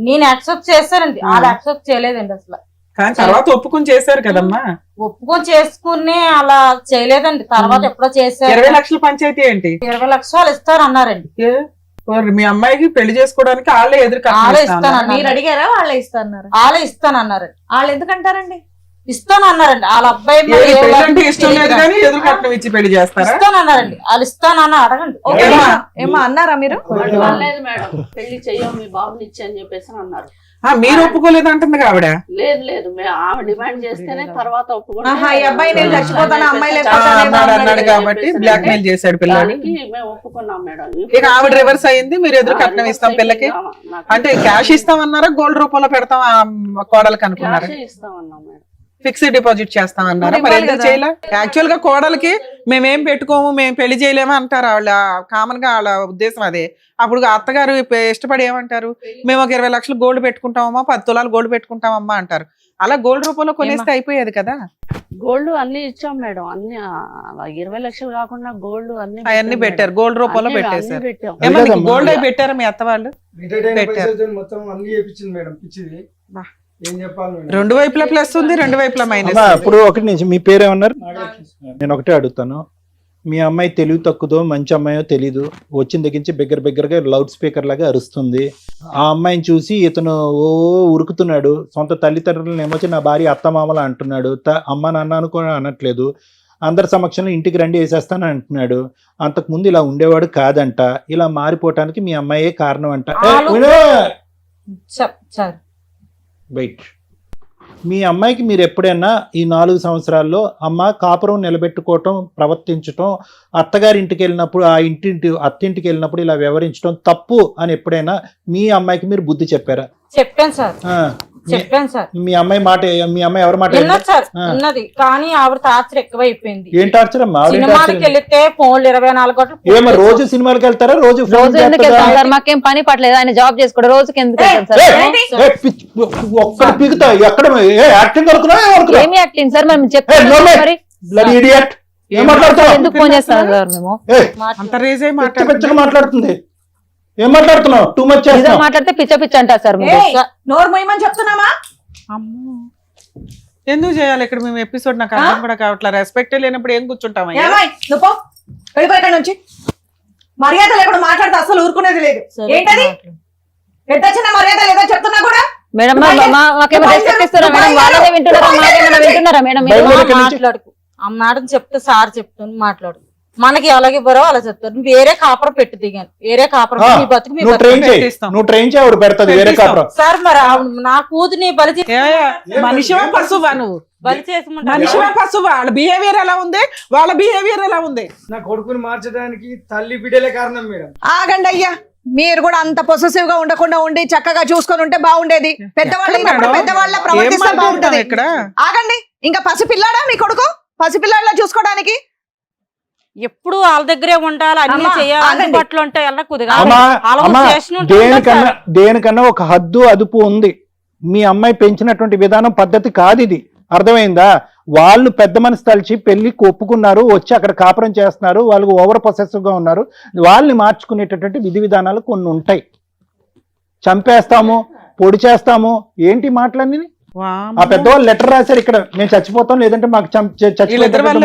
నేను యాక్సెప్ట్ చేశానండి, వాళ్ళు యాక్సెప్ట్ చేయలేదండి అసలు. కానీ తర్వాత ఒప్పుకుని చేశారు కదమ్మా. ఒప్పుకొని చేసుకుని అలా చేయలేదండి, తర్వాత ఎప్పుడో చేశారు. 20 లక్షల పంచాయతీ ఏంటి? 20 లక్షలు ఇస్తారు అన్నారండి. మీ అమ్మాయికి పెళ్లి చేసుకోవడానికి వాళ్ళే ఎదురు వాళ్ళే ఇస్తానన్నారు. మీరు అడిగారా? వాళ్ళే ఇస్తాన్నారు. వాళ్ళే ఇస్తానన్నారండి. వాళ్ళు ఎందుకంటారండి? ఇస్తానన్నారండి. వాళ్ళ అబ్బాయి పెళ్ళంటే ఇష్టం లేదు కానీ ఎదురు కట్నం ఇచ్చి పెళ్లి చేస్తారా? ఇస్తానన్నారండి. వాళ్ళు ఇస్తానన్న అడగండి. ఏమా అన్నారా మీరు? లేదు మేడం, పెళ్లి చెయ్యం మీ బాబుని ఇచ్చి అని చెప్పేసి అన్నారు. మీరు ఒప్పుకోలేదు అంటుంది ఆవిడ. లేదు లేదు, ఆమె డిమాండ్ చేస్తేనే తర్వాత ఈ అబ్బాయి నేను చచ్చిపోతాను, అమ్మాయి అన్నాడు కాబట్టి బ్లాక్ మెయిల్ చేశాడు పిల్లలు. మేము ఒప్పుకున్నాం మేడం. ఇక ఆవిడ రివర్స్ అయింది, మీరు ఎదురు కట్నం ఇస్తాం పిల్లకి అంటే క్యాష్ ఇస్తామన్నారా గోల్డ్ రూపంలో పెడతాం కోడలకి అనుకున్నారా? ఇస్తామన్నాం మేడం. ఫిక్స్డ్ డిపాజిట్ చేస్తామన్నారా? మరి ఎందుకు చేయలే? యాక్చువల్ గా కోడలకి మేమేం పెట్టుకోము, మేము పెళ్లి చేయలేము అంటారు వాళ్ళ, కామన్ గా వాళ్ళ ఉద్దేశం అదే. అప్పుడు అత్తగారు ఇష్టపడి ఏమంటారు? మేము ఒక 20 లక్షలు గోల్డ్ పెట్టుకుంటామమ్మా, 10 తులాలు గోల్డ్ పెట్టుకుంటామమ్మా అంటారు. అలా గోల్డ్ రూపంలో కొనేస్తే అయిపోయేది కదా. గోల్డ్ అన్ని ఇచ్చాం మేడం, అన్ని 20 లక్షలు కాకుండా గోల్డ్ అవన్నీ పెట్టారు, గోల్డ్ రూపంలో పెట్టేశారు. పెట్టాం. ఏమో మీకు గోల్డ్ అయి పెట్టారా మీ అత్త వాళ్ళు? రెండు వైపులా ప్లస్ ఉంది, రెండు వైపులా మైనస్. ఇప్పుడు ఒకటి నుంచి మీ పేరు ఏమన్నారు? నేను ఒకటే అడుగుతాను, మీ అమ్మాయి తెలివి తక్కువదో మంచి అమ్మాయో తెలీదు, వచ్చిన దగ్గర నుంచి బిగ్గరగా లౌడ్ స్పీకర్ లాగా అరుస్తుంది. ఆ అమ్మాయిని చూసి ఇతను ఉరుకుతున్నాడు. సొంత తల్లిదండ్రులను ఏమొచ్చి నా భార్య అత్తమామలా అంటున్నాడు. అమ్మ నాన్న కూడా అనట్లేదు. అందరి సమక్షంలో ఇంటికి రండి వేసేస్తాను అంటున్నాడు. అంతకుముందు ఇలా ఉండేవాడు కాదంట. ఇలా మారిపోవటానికి మీ అమ్మాయే కారణం అంట. వెయిట్, మీ అమ్మాయికి మీరు ఎప్పుడైనా ఈ 4 సంవత్సరాల్లో అమ్మ కాపురం నిలబెట్టుకోవటం, ప్రవర్తించటం, అత్తగారి ఇంటికి వెళ్ళినప్పుడు అత్తింటికి వెళ్ళినప్పుడు ఇలా వ్యవహరించడం తప్పు అని ఎప్పుడైనా మీ అమ్మాయికి మీరు బుద్ధి చెప్పారా? చెప్పాను సార్. మీ అమ్మాయి మాట, మీ అమ్మాయి ఎవరి మాట ఉన్నది, కానీ ఆవిడ టార్చర్ ఎక్కువైపోయింది. ఏం టార్చర్ అమ్మా? సినిమాకి వెళ్తే ఫోన్లు 24 గంటలు. ఏమో రోజు సినిమాకి వెళ్తారా? రోజు ఎందుకు వెళ్తాం సార్? మాకేం పని పట్టలేదు, ఆయన జాబ్ చేసుకోవడం. రోజుకి ఎందుకు వెళ్తాం సార్? ఒక్కడ పీకుతా ఎక్కడ యాక్టింగ్ ఏమి యాక్టింగ్ సార్? మేము చెప్తాం మరి. ఎందుకు ఫోన్ చేస్తాం సార్? మేము మాట్లాడుతుంది. ఏం మాట్లాడుతున్నావు? టూ మచ్ మాట్లాడితే పిచ్చ అంటారు సార్. నోరు మొయ్యమని చెప్తున్నామా? అమ్మో, ఎందుకు చేయాలి ఇక్కడ మేము ఎపిసోడ్? నాకు అర్థం కూడా కావట్లేదు. రెస్పెక్ట్ లేనప్పుడు ఏం కూర్చుంటాం? నువ్వు వెళ్ళిపోయి నుంచి మర్యాద లేకుండా మాట్లాడితే అసలు ఊరుకునేది లేదు. ఏంటది పెద్ద చిన్న మర్యాద లేదో చెప్తున్నా కూడా. మేడం మాకేమో రెస్పెక్ట్ ఇస్తారా మేడం? వాళ్ళనే వింటున్నారా? మాకేమైనా వింటున్నారా మేడం? మాట్లాడుకు ఆ మేడం చెప్తే సార్ చెప్తాను మాట్లాడు. మనకి అలాగే బరో అలా చెప్తారు. వేరే కాపురం పెట్టి దిగాను, వేరే కాపురం మీ బతుకు మీ సార్. మరి నా కూతుని బలి మనిషివా పశువా? నువ్వు బలి చేసి మనిషివా పశువా? వాళ్ళ బిహేవియర్ ఎలా ఉంది? వాళ్ళ బిహేవియర్ ఎలా ఉంది? నా కొడుకుని మార్చడానికి తల్లి బిడ్డలే కారణం మేడం. ఆగండి అయ్యా, మీరు కూడా అంత పొసెసివ్ గా ఉండకుండా ఉండి చక్కగా చూసుకొని ఉంటే బాగుండేది. పెద్దవాళ్ళ ప్రవర్తిస్తే బాగుంటది. ఆగండి, ఇంకా పసిపిల్లాడా మీ కొడుకు? పసిపిల్లాడిలా చూసుకోవడానికి ఎప్పుడు వాళ్ళ దగ్గరే ఉండాలి, అన్ని చేయాలి, బట్టలు ఉంటాయి. దేనికన్నా ఒక హద్దు అదుపు ఉంది. మీ అమ్మాయి పెంచినటువంటి విధానం పద్ధతి కాదు ఇది. అర్థమైందా? వాళ్ళు పెద్ద మనసు తలిచి పెళ్లికి ఒప్పుకున్నారు, వచ్చి అక్కడ కాపురం చేస్తున్నారు, వాళ్ళు ఓవర్ పొసెసివ్ గా ఉన్నారు. వాళ్ళని మార్చుకునేటటువంటి విధి విధానాలు కొన్ని ఉంటాయి. చంపేస్తాము, పొడి చేస్తాము, ఏంటి మాటలన్నీ? ఆ పెద్దవాళ్ళు లెటర్ రాశారు, ఇక్కడ నేను చచ్చిపోతాం లేదంటే మాకు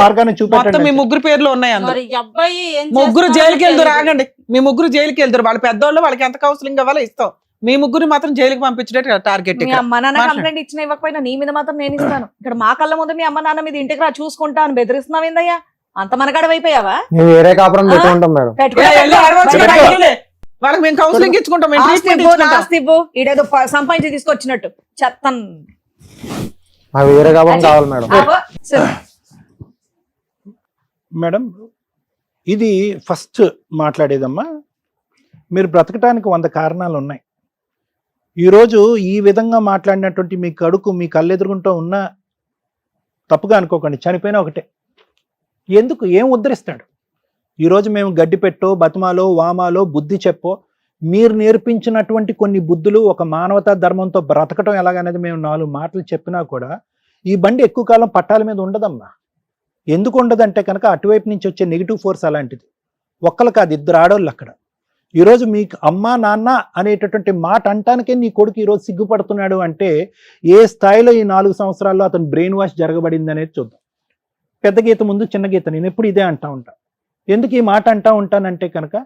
మార్గాన్ని చూపెట్టండి. మీ ముగ్గురు పేర్లు ఉన్నాయి. ముగ్గురు జైలుకి వెళ్తారు. ఆగండి, మీ ముగ్గురు జైలుకి వెళ్తారు. వాళ్ళ పెద్దవాళ్ళు, వాళ్ళకి ఎంత కౌన్సిలింగ్ కావాలో ఇస్తాం. మీ ముగ్గురు మాత్రం జైలుకి పంపించే టార్గెట్. మీ అమ్మ నాన్న కంప్లైంట్ ఇచ్చిన ఇవ్వకపోయినా నీ మీద మాత్రం నేను ఇస్తాను. ఇక్కడ మా కళ్ళ ముందు మీ అమ్మ నాన్న మీద ఇంటికి రా చూసుకుంటా అని బెదిరిస్తున్నావు ఏందయ్యా? అంత మనగడవైపోయావా? వేరే కాపురం పెట్టుకుంటాం మేడం. వాళ్ళకి మేము కౌన్సిలింగ్ ఇచ్చుకుంటాం. ఇడేదో సంపాదించి తీసుకొచ్చినట్టు చెత్తం. వేరే కాపురం కావాలి మేడం. మేడం, ఇది ఫస్ట్ మాట్లాడేదమ్మా. మీరు బ్రతకటానికి 100 కారణాలు ఉన్నాయి. ఈరోజు ఈ విధంగా మాట్లాడినటువంటి మీ కడుకు మీ కళ్ళెదురుగుంటూ ఉన్న తప్పుగా అనుకోకండి, చనిపోయినా ఒకటే. ఎందుకు? ఏం ఉద్ధరిస్తాడు? ఈరోజు మేము గడ్డి పెట్టో, బతుమాలో, వామాలో, బుద్ధి చెప్పో, మీరు నేర్పించినటువంటి కొన్ని బుద్ధులు, ఒక మానవతా ధర్మంతో బ్రతకటం ఎలాగనేది మేము 4 మాటలు చెప్పినా కూడా ఈ బండి ఎక్కువ కాలం పట్టాల మీద ఉండదమ్మా. ఎందుకు ఉండదంటే కనుక అటువైపు నుంచి వచ్చే నెగిటివ్ ఫోర్స్ అలాంటిది. ఒక్కరు కాదు, 2 ఆడోళ్ళు అక్కడ. ఈరోజు మీకు అమ్మ నాన్న అనేటటువంటి మాట అంటానికే నీ కొడుకు ఈరోజు సిగ్గుపడుతున్నాడు అంటే ఏ స్థాయిలో ఈ 4 సంవత్సరాల్లో అతను బ్రెయిన్ వాష్ జరగబడింది అనేది చూద్దాం. పెద్ద గీత ముందు చిన్న గీత. నేను ఎప్పుడు ఇదే అంటా ఉంటా. ఎందుకు ఈ మాట అంటా ఉంటానంటే కనుక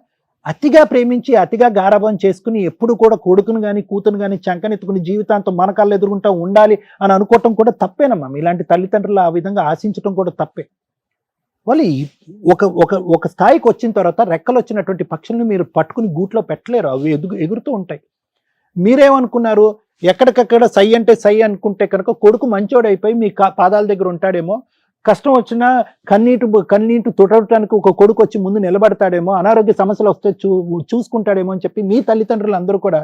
అతిగా ప్రేమించి అతిగా గారాబం చేసుకుని ఎప్పుడు కూడా కొడుకును కానీ కూతురు కానీ చంకనెత్తుకుని జీవితాంతం మన కళ్ళు ఎదురుకుంటా ఉండాలి అని అనుకోవటం కూడా తప్పేనమ్మా. ఇలాంటి తల్లిదండ్రులు ఆ విధంగా ఆశించడం కూడా తప్పే. వాళ్ళు ఒక స్థాయికి వచ్చిన తర్వాత రెక్కలు వచ్చినటువంటి పక్షుల్ని మీరు పట్టుకుని గూట్లో పెట్టలేరు, అవి ఎగురుతూ ఉంటాయి. మీరేమనుకున్నారు? ఎక్కడికక్కడ సై అంటే సై అనుకుంటే కనుక కొడుకు మంచోడైపోయి మీ పాదాల దగ్గర ఉంటాడేమో, కష్టం వచ్చినా కన్నీటి తుడవటానికి ఒక కొడుకు వచ్చి ముందు నిలబడతాడేమో, అనారోగ్య సమస్యలు వస్తే చూసుకుంటాడేమో అని చెప్పి మీ తల్లిదండ్రులు అందరూ కూడా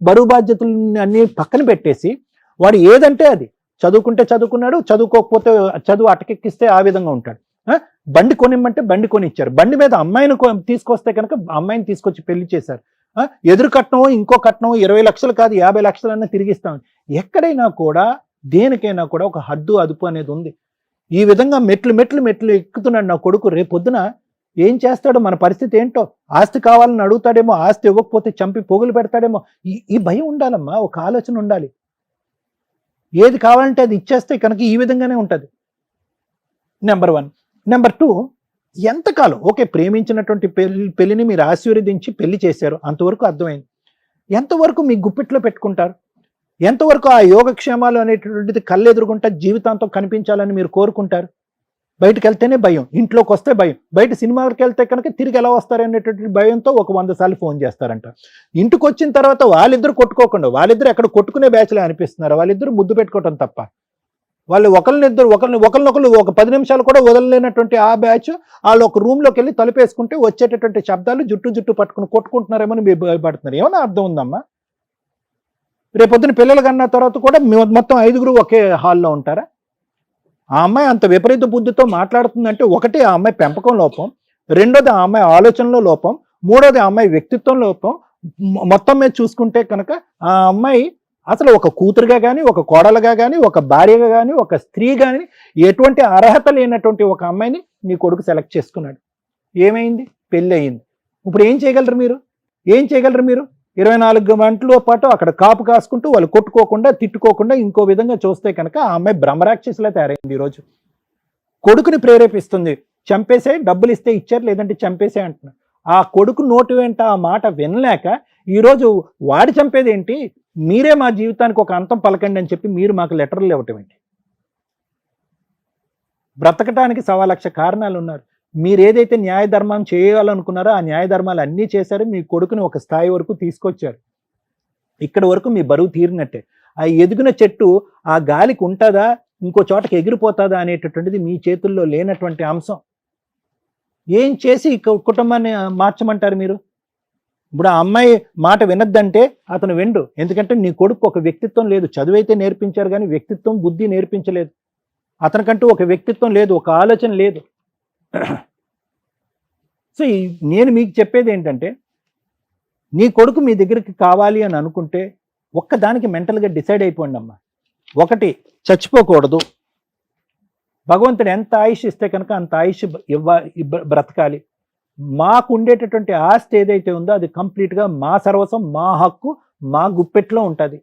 బరువు బాధ్యతలు అన్ని పక్కన పెట్టేసి వాడు ఏదంటే అది చదువుకుంటే చదువుకున్నాడు, చదువుకోకపోతే చదువు అటకెక్కిస్తే ఆ విధంగా ఉంటాడు. బండి కొనిమ్మంటే బండి కొనిచ్చారు. బండి మీద అమ్మాయిని తీసుకొస్తే కనుక అమ్మాయిని తీసుకొచ్చి పెళ్లి చేశారు. ఎదురు కట్నం ఇంకో కట్నం 20 లక్షలు కాదు 50 లక్షలన్నా తిరిగిస్తాం. ఎక్కడైనా కూడా దేనికైనా కూడా ఒక హద్దు అదుపు అనేది ఉంది. ఈ విధంగా మెట్లు ఎక్కుతున్నాడు నా కొడుకు. రేపొద్దున ఏం చేస్తాడో, మన పరిస్థితి ఏంటో, ఆస్తి కావాలని అడుగుతాడేమో, ఆస్తి ఇవ్వకపోతే చంపి పొగులు పెడతాడేమో. ఈ భయం ఉండాలమ్మా, ఒక ఆలోచన ఉండాలి. ఏది కావాలంటే అది ఇచ్చేస్తే కనుక ఈ విధంగానే ఉంటుంది. నెంబర్ 1. నెంబర్ 2, ఎంతకాలం ఓకే ప్రేమించినటువంటి పెళ్లిని మీరు ఆశీర్వదించి పెళ్లి చేశారు, అంతవరకు అర్థమైంది. ఎంతవరకు మీ గుప్పిట్లో పెట్టుకుంటారు? ఎంతవరకు ఆ యోగక్షేమాలు అనేటువంటిది కళ్ళెదురుగుంటా జీవితాంతం కనిపించాలని మీరు కోరుకుంటారు? బయటకు వెళ్తేనే భయం, ఇంట్లోకి వస్తే భయం, బయట సినిమాకి వెళ్తే కనుక తిరిగి ఎలా వస్తారనేటువంటి భయంతో ఒక 100 సార్లు ఫోన్ చేస్తారంట. ఇంటికి వచ్చిన తర్వాత వాళ్ళిద్దరు కొట్టుకోకుండా, వాళ్ళిద్దరు ఎక్కడ కొట్టుకునే బ్యాచ్లే అనిపిస్తున్నారు, వాళ్ళిద్దరు ముద్దు పెట్టుకోవటం తప్ప. వాళ్ళు ఒకరినొకరు ఒక 10 నిమిషాలు కూడా వదలలేనటువంటి ఆ బ్యాచ్ వాళ్ళు ఒక రూమ్లోకి వెళ్ళి తలుపేసుకుంటే వచ్చేటటువంటి శబ్దాలు జుట్టు పట్టుకుని కొట్టుకుంటున్నారేమో అని మీరు భయపడుతున్నారు. ఏమైనా అర్థం ఉందమ్మా? రేపొద్దున పిల్లలు కన్నా తర్వాత కూడా మొత్తం 5గురు ఒకే హాల్లో ఉంటారా? ఆ అమ్మాయి అంత విపరీత బుద్ధితో మాట్లాడుతుందంటే ఒకటి ఆ అమ్మాయి పెంపకం లోపం, రెండోది ఆ అమ్మాయి ఆలోచనలో లోపం, మూడోది ఆ అమ్మాయి వ్యక్తిత్వం లోపం. మొత్తం మీద చూసుకుంటే కనుక ఆ అమ్మాయి అసలు ఒక కూతురుగా కానీ, ఒక కోడలుగా కానీ, ఒక భార్యగా కానీ, ఒక స్త్రీ కానీ ఎటువంటి అర్హత లేనటువంటి ఒక అమ్మాయిని నీ కొడుకు సెలెక్ట్ చేసుకున్నాడు. ఏమైంది? పెళ్ళి అయ్యింది. ఇప్పుడు ఏం చేయగలరు మీరు? 24 గంటల పాటు అక్కడ కాపు కాసుకుంటూ వాళ్ళు కొట్టుకోకుండా తిట్టుకోకుండా ఇంకో విధంగా చూస్తే కనుక ఆ అమ్మాయి బ్రహ్మరాక్షసులా తయారైంది. ఈరోజు కొడుకుని ప్రేరేపిస్తుంది, చంపేసే, డబ్బులు ఇస్తే ఇచ్చారు లేదంటే చంపేసే అంటున్నారు. ఆ కొడుకు నోటి వెంట ఆ మాట వినలేక ఈరోజు వాడి చంపేది ఏంటి, మీరే మా జీవితానికి ఒక అంతం పలకండి అని చెప్పి మీరు మాకు లెటర్లు ఇవ్వటం ఏంటి? బ్రతకటానికి 1,00,000 కారణాలు ఉన్నారు. మీరు ఏదైతే న్యాయ ధర్మం చేయాలనుకున్నారో ఆ న్యాయ ధర్మాలు అన్నీ చేశారు. మీ కొడుకుని ఒక స్థాయి వరకు తీసుకొచ్చారు. ఇక్కడ వరకు మీ బరువు తీరినట్టే. ఆ ఎదిగిన చెట్టు ఆ గాలికి ఉంటుందా, ఇంకో చోటకి ఎగిరిపోతుందా అనేటటువంటిది మీ చేతుల్లో లేనటువంటి అంశం. ఏం చేసి కుటుంబాన్ని మార్చమంటారు మీరు? ఇప్పుడు ఆ అమ్మాయి మాట వినద్దంటే అతను వెండు. ఎందుకంటే నీ కొడుకు ఒక వ్యక్తిత్వం లేదు. చదువైతే నేర్పించారు కానీ వ్యక్తిత్వం, బుద్ధి నేర్పించలేదు. అతనికంటూ ఒక వ్యక్తిత్వం లేదు, ఒక ఆలోచన లేదు. సో నేను మీకు చెప్పేది ఏంటంటే, నీ కొడుకు మీ దగ్గరికి కావాలి అని అనుకుంటే ఒక్కదానికి మెంటల్గా డిసైడ్ అయిపోండి అమ్మా. ఒకటి, చచ్చిపోకూడదు. భగవంతుడు ఎంత ఆయుష్ ఇస్తే కనుక అంత ఆయుష్ బ్రతకాలి. మాకు ఉండేటటువంటి ఆస్తి ఏదైతే ఉందో అది కంప్లీట్గా మా సర్వస్వం, మా హక్కు, మా గుప్పెట్లో ఉంటుంది.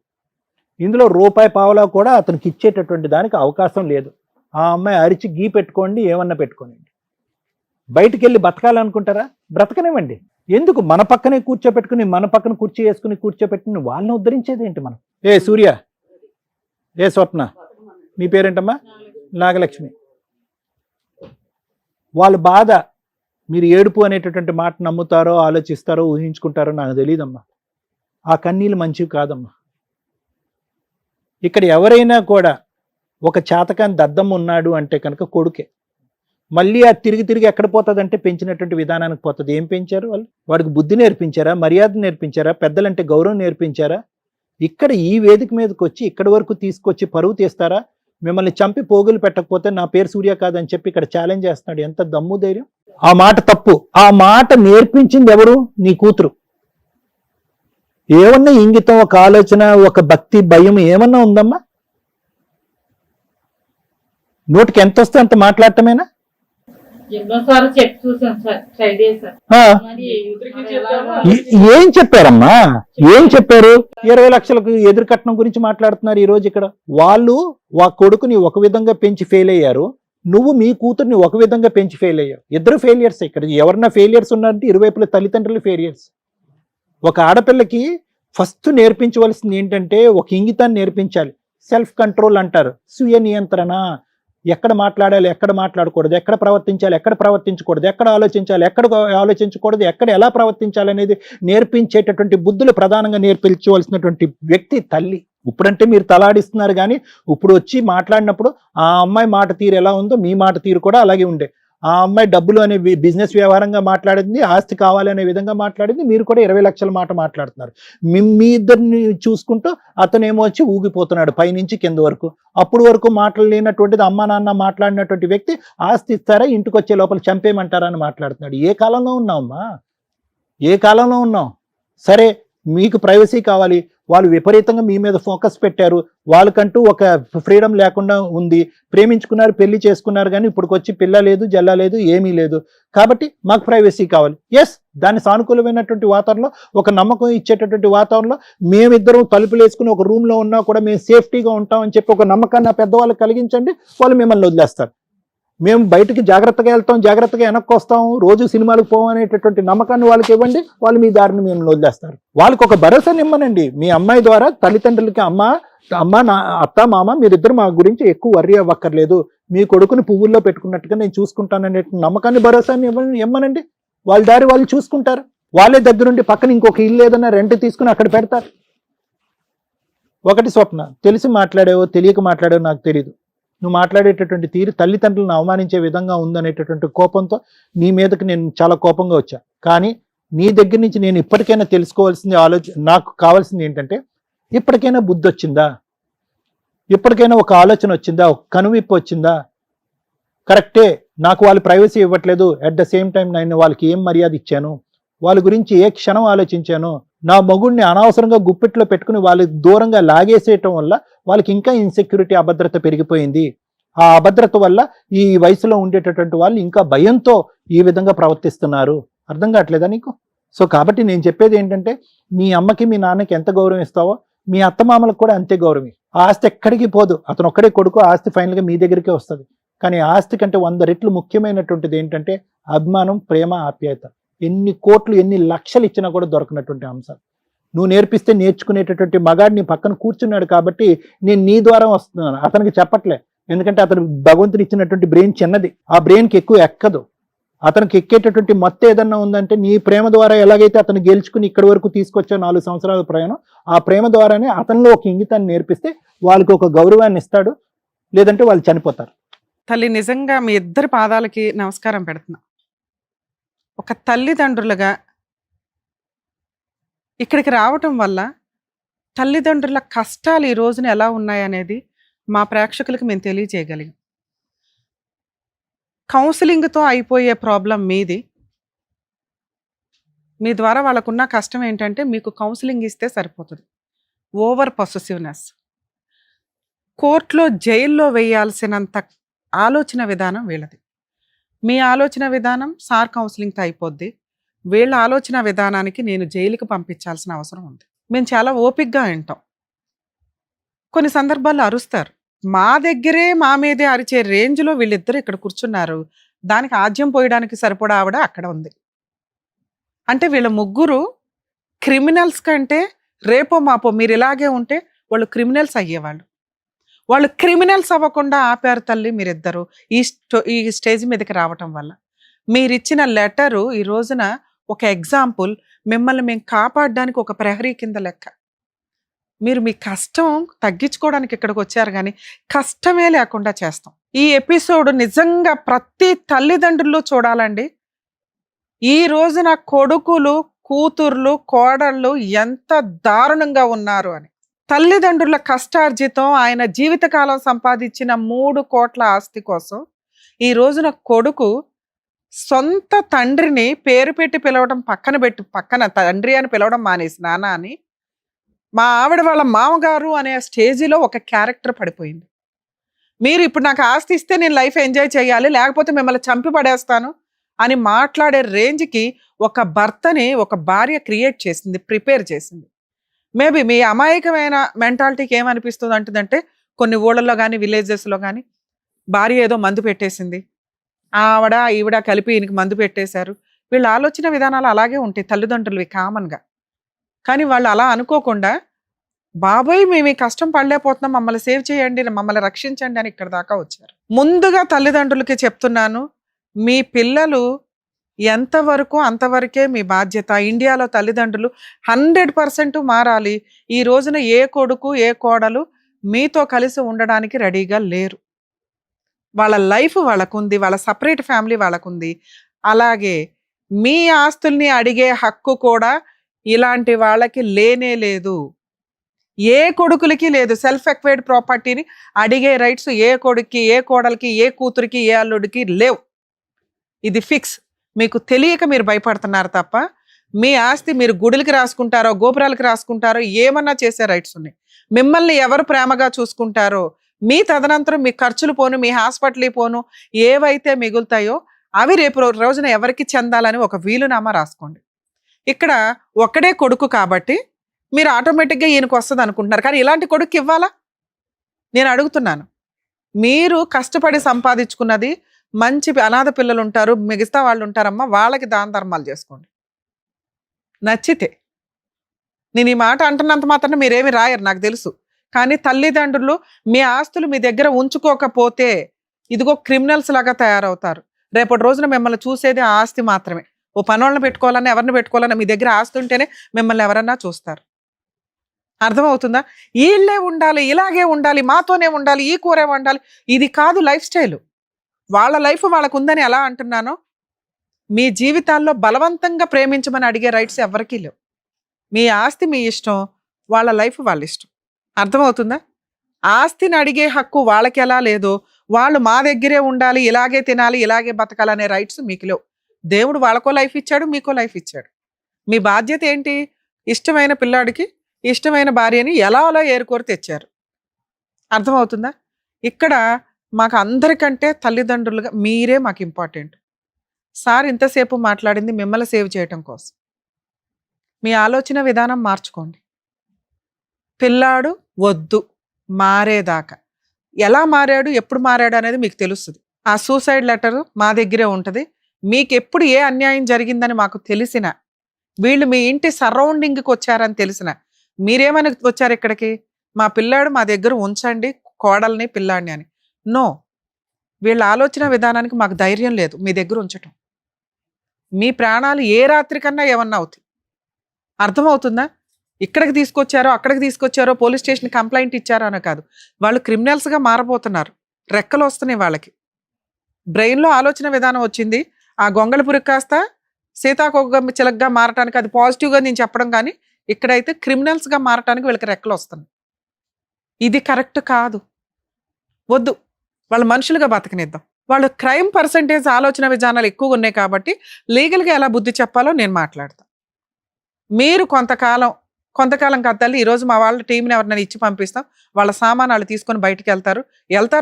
ఇందులో రూపాయి పావలా కూడా అతనికి ఇచ్చేటటువంటి దానికి అవకాశం లేదు. ఆ అమ్మాయి అరిచి గీ పెట్టుకోండి, ఏమన్నా పెట్టుకోండి. బయటికి వెళ్ళి బతకాలనుకుంటారా? బ్రతకనివ్వండి. ఎందుకు మన పక్కనే కూర్చోపెట్టుకుని, మన పక్కన కుర్చీ వేసుకుని కూర్చోపెట్టుకుని వాళ్ళని ఉద్ధరించేది ఏంటి మనం? ఏ సూర్య, ఏ స్వప్న, మీ పేరేంటమ్మా? నాగలక్ష్మి. వాళ్ళ బాధ మీరు ఏడుపు అనేటటువంటి మాట నమ్ముతారో, ఆలోచిస్తారో, ఊహించుకుంటారో నాకు తెలియదమ్మా. ఆ కన్నీళ్ళు మంచివి కాదమ్మా. ఇక్కడ ఎవరైనా కూడా ఒక చేతకాని దద్దం ఉన్నాడు అంటే కనుక కొడుకే. మళ్ళీ అది తిరిగి ఎక్కడ పోతుందంటే పెంచినటువంటి విధానానికి పోతుంది. ఏం పెంచారు వాళ్ళు? వాడికి బుద్ధి నేర్పించారా, మర్యాద నేర్పించారా, పెద్దలంటే గౌరవం నేర్పించారా? ఇక్కడ ఈ వేదిక మీదకి వచ్చి ఇక్కడి వరకు తీసుకొచ్చి పరువు తీస్తారా? మిమ్మల్ని చంపి పోగులు పెట్టకపోతే నా పేరు సూర్య కాదని చెప్పి ఇక్కడ ఛాలెంజ్ చేస్తున్నాడు. ఎంత దమ్ము ధైర్యం! ఆ మాట తప్పు. ఆ మాట నేర్పించింది ఎవరు? నీ కూతురు. ఏమన్నా ఇంగితం, ఒక ఆలోచన, ఒక భక్తి, భయం ఏమన్నా ఉందమ్మా? నోటికి ఎంత వస్తే అంత మాట్లాడటమేనా? ఏం చెప్పారమ్మా? ఏం చెప్పారు? 20 లక్షలకు ఎదురు కట్నం గురించి మాట్లాడుతున్నారు ఈ రోజు ఇక్కడ. వాళ్ళు కొడుకుని ఒక విధంగా పెంచి ఫెయిల్ అయ్యారు, నువ్వు మీ కూతుర్ని ఒక విధంగా పెంచి ఫెయిల్ అయ్యావు. ఇద్దరు ఫెయిలియర్స్. ఇక్కడ ఎవరన్నా ఫెయిలియర్స్ ఉన్నారంటే ఇరువైపుల తల్లిదండ్రులు ఫెయిలియర్స్. ఒక ఆడపిల్లకి ఫస్ట్ నేర్పించవలసింది ఏంటంటే ఒక ఇంగితాన్ని నేర్పించాలి. సెల్ఫ్ కంట్రోల్ అంటారు, స్వీయ నియంత్రణ. ఎక్కడ మాట్లాడాలి, ఎక్కడ మాట్లాడకూడదు, ఎక్కడ ప్రవర్తించాలి, ఎక్కడ ప్రవర్తించకూడదు, ఎక్కడ ఆలోచించాలి, ఎక్కడ ఆలోచించకూడదు, ఎక్కడ ఎలా ప్రవర్తించాలి అనేది నేర్పించేటటువంటి బుద్ధులు ప్రధానంగా నేర్పించవలసినటువంటి వ్యక్తి తల్లి. ఇప్పుడంటే మీరు తలాడిస్తున్నారు కానీ ఇప్పుడు వచ్చి మాట్లాడినప్పుడు ఆ అమ్మాయి మాట తీరు ఎలా ఉందో మీ మాట తీరు కూడా అలాగే ఉండే. ఆ అమ్మాయి డబ్బులు అనే బిజినెస్ వ్యవహారంగా మాట్లాడింది, ఆస్తి కావాలి అనే విధంగా మాట్లాడింది. మీరు కూడా 20 లక్షల మాట మాట్లాడుతున్నారు. మీ ఇద్దరిని చూసుకుంటూ అతనేమో వచ్చి ఊగిపోతున్నాడు పైనుంచి కింద వరకు. అప్పుడు వరకు మాట్లాడలేనటువంటిది అమ్మా నాన్న మాట్లాడినటువంటి వ్యక్తి ఆస్తి ఇస్తారా, ఇంటికి వచ్చే లోపల చంపేయమంటారా అని మాట్లాడుతున్నాడు. ఏ కాలంలో ఉన్నావమ్మా? ఏ కాలంలో ఉన్నావు? సరే, మీకు ప్రైవసీ కావాలి, వాళ్ళు విపరీతంగా మీ మీద ఫోకస్ పెట్టారు, వాళ్ళకంటూ ఒక ఫ్రీడమ్ లేకుండా ఉంది, ప్రేమించుకున్నారు, పెళ్లి చేసుకున్నారు, కానీ ఇప్పుడుకొచ్చి పిల్ల లేదు, జల్ల లేదు, ఏమీ లేదు, కాబట్టి మాకు ప్రైవసీ కావాలి. ఎస్, దాని సానుకూలమైనటువంటి వాతావరణంలో, ఒక నమ్మకం ఇచ్చేటటువంటి వాతావరణంలో మేమిద్దరం తలుపులు వేసుకుని ఒక రూమ్లో ఉన్నా కూడా మేము సేఫ్టీగా ఉంటామని చెప్పి ఒక నమ్మకాన్ని పెద్దవాళ్ళు కలిగించండి, వాళ్ళు మిమ్మల్ని వదిలేస్తారు. మేము బయటికి జాగ్రత్తగా వెళ్తాం, జాగ్రత్తగా వెనక్కి వస్తాం, రోజు సినిమాలకు పోవం అనేటటువంటి నమ్మకాన్ని వాళ్ళకి ఇవ్వండి, వాళ్ళు మీ దారిని మేము వదిలేస్తారు. వాళ్ళకి ఒక భరోసాని ఇమ్మనండి. మీ అమ్మాయి ద్వారా తల్లిదండ్రులకి అమ్మ నా అత్త మామ మీరిద్దరు మా గురించి ఎక్కువ వర్రీ అవ్వక్కర్లేదు, మీ కొడుకుని పువ్వుల్లో పెట్టుకున్నట్టుగా నేను చూసుకుంటాననే నమ్మకాన్ని భరోసాని ఇమ్మనండి. వాళ్ళ దారి వాళ్ళు చూసుకుంటారు. వాళ్ళే దగ్గరుండి పక్కన ఇంకొక ఇల్లు ఏదైనా రెంట్ తీసుకుని అక్కడ పెడతారు. ఒకటి స్వప్న, తెలిసి మాట్లాడేవో తెలియక మాట్లాడేవో నాకు తెలియదు, నువ్వు మాట్లాడేటటువంటి తీరు తల్లిదండ్రులను అవమానించే విధంగా ఉందనేటటువంటి కోపంతో నీ మీదకి నేను చాలా కోపంగా వచ్చా. కానీ నీ దగ్గర నుంచి నేను ఇప్పటికైనా తెలుసుకోవాల్సింది, నాకు కావాల్సింది ఏంటంటే, ఇప్పటికైనా బుద్ధి వచ్చిందా, ఇప్పటికైనా ఒక ఆలోచన వచ్చిందా, ఒక కనువిప్పు వచ్చిందా? కరెక్టే, నాకు వాళ్ళు ప్రైవసీ ఇవ్వట్లేదు, అట్ ద సేమ్ టైం నేను వాళ్ళకి ఏం మర్యాద ఇచ్చాను, వాళ్ళ గురించి ఏ క్షణం ఆలోచించాను, నా మగుడిని అనవసరంగా గుప్పిట్లో పెట్టుకుని వాళ్ళకి దూరంగా లాగేసేయటం వల్ల వాళ్ళకి ఇంకా ఇన్సెక్యూరిటీ, అభద్రత పెరిగిపోయింది. ఆ అభద్రత వల్ల ఈ వయసులో ఉండేటటువంటి వాళ్ళు ఇంకా భయంతో ఈ విధంగా ప్రవర్తిస్తున్నారు. అర్థం కావట్లేదా నీకు? సో కాబట్టి నేను చెప్పేది ఏంటంటే, మీ అమ్మకి మీ నాన్నకి ఎంత గౌరవం ఇస్తావో మీ అత్తమామలకు కూడా అంతే గౌరవం. ఆ ఆస్తి ఎక్కడికి పోదు, అతను ఒక్కడే కొడుకు, ఆస్తి ఫైనల్గా మీ దగ్గరికే వస్తుంది. కానీ ఆస్తి కంటే 100 రెట్లు ముఖ్యమైనటువంటిది ఏంటంటే అభిమానం, ప్రేమ, ఆప్యాయత. ఎన్ని కోట్లు ఎన్ని లక్షలు ఇచ్చినా కూడా దొరకనటువంటి అంశాలు నువ్వు నేర్పిస్తే నేర్చుకునేటటువంటి మగాడిని పక్కన కూర్చున్నాడు కాబట్టి నేను నీ ద్వారా వస్తున్నాను, అతనికి చెప్పట్లే. ఎందుకంటే అతను భగవంతుడు ఇచ్చినటువంటి బ్రెయిన్ చిన్నది, ఆ బ్రెయిన్కి ఎక్కువ ఎక్కదు. అతనికి ఎక్కేటటువంటి మొత్తం ఏదన్నా ఉందంటే నీ ప్రేమ ద్వారా ఎలాగైతే అతను గెలుచుకుని ఇక్కడి వరకు తీసుకొచ్చా 4 సంవత్సరాల ప్రయాణం, ఆ ప్రేమ ద్వారానే అతనిలో ఒక ఇంగితాన్ని నేర్పిస్తే వాళ్ళకి ఒక గౌరవాన్ని ఇస్తాడు, లేదంటే వాళ్ళు చనిపోతారు. తల్లి, నిజంగా మీ ఇద్దరి పాదాలకి నమస్కారం పెడుతున్నా. ఒక తల్లిదండ్రులుగా ఇక్కడికి రావటం వల్ల తల్లిదండ్రుల కష్టాలు ఈ రోజున ఎలా ఉన్నాయనేది మా ప్రేక్షకులకు మేము తెలియజేయగలిగాం. కౌన్సిలింగ్తో అయిపోయే ప్రాబ్లం మీది. మీ ద్వారా వాళ్ళకున్న కష్టం ఏంటంటే మీకు కౌన్సిలింగ్ ఇస్తే సరిపోతుంది. ఓవర్ పొసెసివ్నెస్, కోర్టులో జైల్లో వేయాల్సినంత ఆలోచన విధానం వీళ్ళది. మీ ఆలోచన విధానం సార్ కౌన్సిలింగ్తో అయిపోద్ది, వీళ్ళ ఆలోచన విధానానికి నేను జైలుకి పంపించాల్సిన అవసరం ఉంది. మేము చాలా ఓపికగా వింటాం, కొన్ని సందర్భాల్లో అరుస్తారు. మా దగ్గరే మా మీదే అరిచే రేంజ్లో వీళ్ళిద్దరు ఇక్కడ కూర్చున్నారు. దానికి ఆజ్యం పోయడానికి సరిపడా ఆవిడ అక్కడ ఉంది. అంటే వీళ్ళ ముగ్గురు క్రిమినల్స్ కంటే రేపో మాపో మీరు ఇలాగే ఉంటే వాళ్ళు క్రిమినల్స్ అయ్యేవాళ్ళు. వాళ్ళు క్రిమినల్స్ అవ్వకుండా ఆపారు తల్లి మీరిద్దరు ఈ స్టేజ్ మీదకి రావటం వల్ల. మీరిచ్చిన లెటరు ఈ రోజున ఒక ఎగ్జాంపుల్. మిమ్మల్ని మేము కాపాడడానికి ఒక ప్రహరీ కింద లెక్క. మీరు మీ కష్టం తగ్గించుకోవడానికి ఇక్కడికి వచ్చారు, కానీ కష్టమే లేకుండా చేస్తాం. ఈ ఎపిసోడ్ నిజంగా ప్రతి తల్లిదండ్రులు చూడాలండి. ఈ రోజున కొడుకులు, కూతుర్లు, కోడళ్ళు ఎంత దారుణంగా ఉన్నారు అని. తల్లిదండ్రుల కష్టార్జితం, ఆయన జీవితకాలం సంపాదించిన 3 కోట్ల ఆస్తి కోసం ఈ రోజున కొడుకు సొంత తండ్రిని పేరు పెట్టి పిలవడం పక్కన తండ్రి అని పిలవడం మానేసి నాన్న అని, మా ఆవిడ వాళ్ళ మామగారు అనే స్టేజిలో ఒక క్యారెక్టర్ పడిపోయింది. మీరు ఇప్పుడు నాకు ఆస్తి ఇస్తే నేను లైఫ్ ఎంజాయ్ చేయాలి, లేకపోతే మిమ్మల్ని చంపి పడేస్తాను అని మాట్లాడే రేంజ్కి ఒక భర్తని ఒక భార్య క్రియేట్ చేసింది, ప్రిపేర్ చేసింది. మేబీ మీ అమాయకమైన మెంటాలిటీకి ఏమనిపిస్తుంది అంటుందంటే, కొన్ని ఊళ్ళల్లో కానీ విలేజెస్లో కానీ భార్య ఏదో మందు పెట్టేసింది, ఆవిడ ఈవిడ కలిపి ఈయనకి మందు పెట్టేశారు. వీళ్ళ ఆలోచన విధానాలు అలాగే ఉంటాయి తల్లిదండ్రులవి కామన్గా. కానీ వాళ్ళు అలా అనుకోకుండా, బాబోయ్ మేము ఈ కష్టం పడలేకపోతున్నాం, మమ్మల్ని సేవ్ చేయండి, మమ్మల్ని రక్షించండి అని ఇక్కడ దాకా వచ్చారు. ముందుగా తల్లిదండ్రులకి చెప్తున్నాను, మీ పిల్లలు ఎంతవరకు అంతవరకే మీ బాధ్యత. ఇండియాలో తల్లిదండ్రులు 100% మారాలి. ఈ రోజున ఏ కొడుకు ఏ కోడలు మీతో కలిసి ఉండడానికి రెడీగా లేరు. వాళ్ళ లైఫ్ వాళ్ళకుంది, వాళ్ళ సపరేట్ ఫ్యామిలీ వాళ్ళకుంది. అలాగే మీ ఆస్తుల్ని అడిగే హక్కు కూడా ఇలాంటి వాళ్ళకి లేనే లేదు. ఏ కొడుకులకి లేదు. సెల్ఫ్ ఎక్వైర్డ్ ప్రాపర్టీని అడిగే రైట్స్ ఏ కొడుక్కి, ఏ కోడలికి, ఏ కూతురికి, ఏ అల్లుడికి లేవు. ఇది ఫిక్స్. మీకు తెలియక మీరు భయపడుతున్నారు తప్ప, మీ ఆస్తి మీరు గుడులకి రాసుకుంటారో, గోపురాలకి రాసుకుంటారో, ఏమన్నా చేసే రైట్స్ ఉన్నాయి. మిమ్మల్ని ఎవరు ప్రేమగా చూసుకుంటారో, మీ తదనంతరం మీ ఖర్చులు పోను, మీ హాస్పిటల్ పోను, ఏవైతే మిగులుతాయో అవి రేపు రోజున ఎవరికి చెందాలని ఒక వీలునామా రాసుకోండి. ఇక్కడ ఒక్కడే కొడుకు కాబట్టి మీరు ఆటోమేటిక్గా ఈయనకు వస్తుంది అనుకుంటున్నారు. కానీ ఇలాంటి కొడుకు ఇవ్వాలా? నేను అడుగుతున్నాను. మీరు కష్టపడి సంపాదించుకున్నది మంచి అనాథ పిల్లలు ఉంటారు, మిగతా వాళ్ళు ఉంటారమ్మా, వాళ్ళకి దాన ధర్మాలు చేసుకోండి నచ్చితే. నేను ఈ మాట అంటున్నంత మాత్రం మీరేమి రాయరు నాకు తెలుసు, కానీ తల్లిదండ్రులు మీ ఆస్తులు మీ దగ్గర ఉంచుకోకపోతే ఇదిగో క్రిమినల్స్ లాగా తయారవుతారు. రేపటి రోజున మిమ్మల్ని చూసేది ఆ ఆస్తి మాత్రమే. ఓ పనోళ్ళని పెట్టుకోవాలన్నా ఎవరిని పెట్టుకోవాలన్నా మీ దగ్గర ఆస్తి ఉంటేనే మిమ్మల్ని ఎవరన్నా చూస్తారు. అర్థమవుతుందా? వీళ్ళే ఉండాలి, ఇలాగే ఉండాలి, మాతోనే ఉండాలి, ఈ కూరే ఉండాలి, ఇది కాదు లైఫ్ స్టైల్. వాళ్ళ లైఫ్ వాళ్ళకు ఉందని ఎలా అంటున్నానో, మీ జీవితాల్లో బలవంతంగా ప్రేమించమని అడిగే రైట్స్ ఎవరికీ లేవు. మీ ఆస్తి మీ ఇష్టం, వాళ్ళ లైఫ్ వాళ్ళ ఇష్టం. అర్థమవుతుందా? ఆస్తిని అడిగే హక్కు వాళ్ళకి ఎలా లేదో, వాళ్ళు మా దగ్గరే ఉండాలి, ఇలాగే తినాలి, ఇలాగే బతకాలనే రైట్స్ మీకు లేవు. దేవుడు వాళ్ళకో లైఫ్ ఇచ్చాడు, మీకో లైఫ్ ఇచ్చాడు. మీ బాధ్యత ఏంటి? ఇష్టమైన పిల్లాడికి ఇష్టమైన భార్యని ఎలా అలా ఏరుకోరు తెచ్చారు. అర్థమవుతుందా? ఇక్కడ మాకు అందరికంటే తల్లిదండ్రులుగా మీరే మాకు ఇంపార్టెంట్. సార్ ఇంతసేపు మాట్లాడింది మిమ్మల్ని సేవ్ చేయటం కోసం. మీ ఆలోచన విధానం మార్చుకోండి. పిల్లాడు వద్దు మారేదాకా, ఎలా మారాడు, ఎప్పుడు మారాడు అనేది మీకు తెలుస్తుంది. ఆ సూసైడ్ లెటర్ మా దగ్గరే ఉంటుంది. మీకు ఎప్పుడు ఏ అన్యాయం జరిగిందని మాకు తెలిసిన, వీళ్ళు మీ ఇంటి సరౌండింగ్కి వచ్చారని తెలిసిన, మీరేమని వచ్చారు ఇక్కడికి? మా పిల్లాడు మా దగ్గర ఉంచండి, కోడల్ని పిల్లాడిని అని. నో, వీళ్ళ ఆలోచన విధానానికి మాకు ధైర్యం లేదు మీ దగ్గర ఉంచటం. మీ ప్రాణాలు ఏ రాత్రి కన్నా ఏమన్నా అవుతాయి. అర్థమవుతుందా? ఇక్కడికి తీసుకొచ్చారో అక్కడికి తీసుకొచ్చారో పోలీస్ స్టేషన్ కంప్లైంట్ ఇచ్చారో అనో కాదు, వాళ్ళు క్రిమినల్స్గా మారబోతున్నారు. రెక్కలు వస్తున్నాయి వాళ్ళకి. బ్రెయిన్లో ఆలోచన విధానం వచ్చింది. ఆ గొంగళి పురుగు కాస్త సీతాకోక చిలకగా మారటానికి అది పాజిటివ్గా నేను చెప్పడం, కానీ ఇక్కడైతే క్రిమినల్స్గా మారటానికి వీళ్ళకి రెక్కలు వస్తున్నాయి. ఇది కరెక్ట్ కాదు, వద్దు. వాళ్ళు మనుషులుగా బతకనిద్దాం. వాళ్ళు క్రైమ్ పర్సంటేజ్ ఆలోచన విధానాలు ఎక్కువగా ఉన్నాయి కాబట్టి లీగల్గా ఎలా బుద్ధి చెప్పాలో నేను మాట్లాడతాను. మీరు కొంతకాలం కాదు తల్లి, ఈరోజు మా వాళ్ళ టీంని ఎవరినైనా ఇచ్చి పంపిస్తాం, వాళ్ళ సామాను వాళ్ళు తీసుకొని బయటకు వెళ్తారో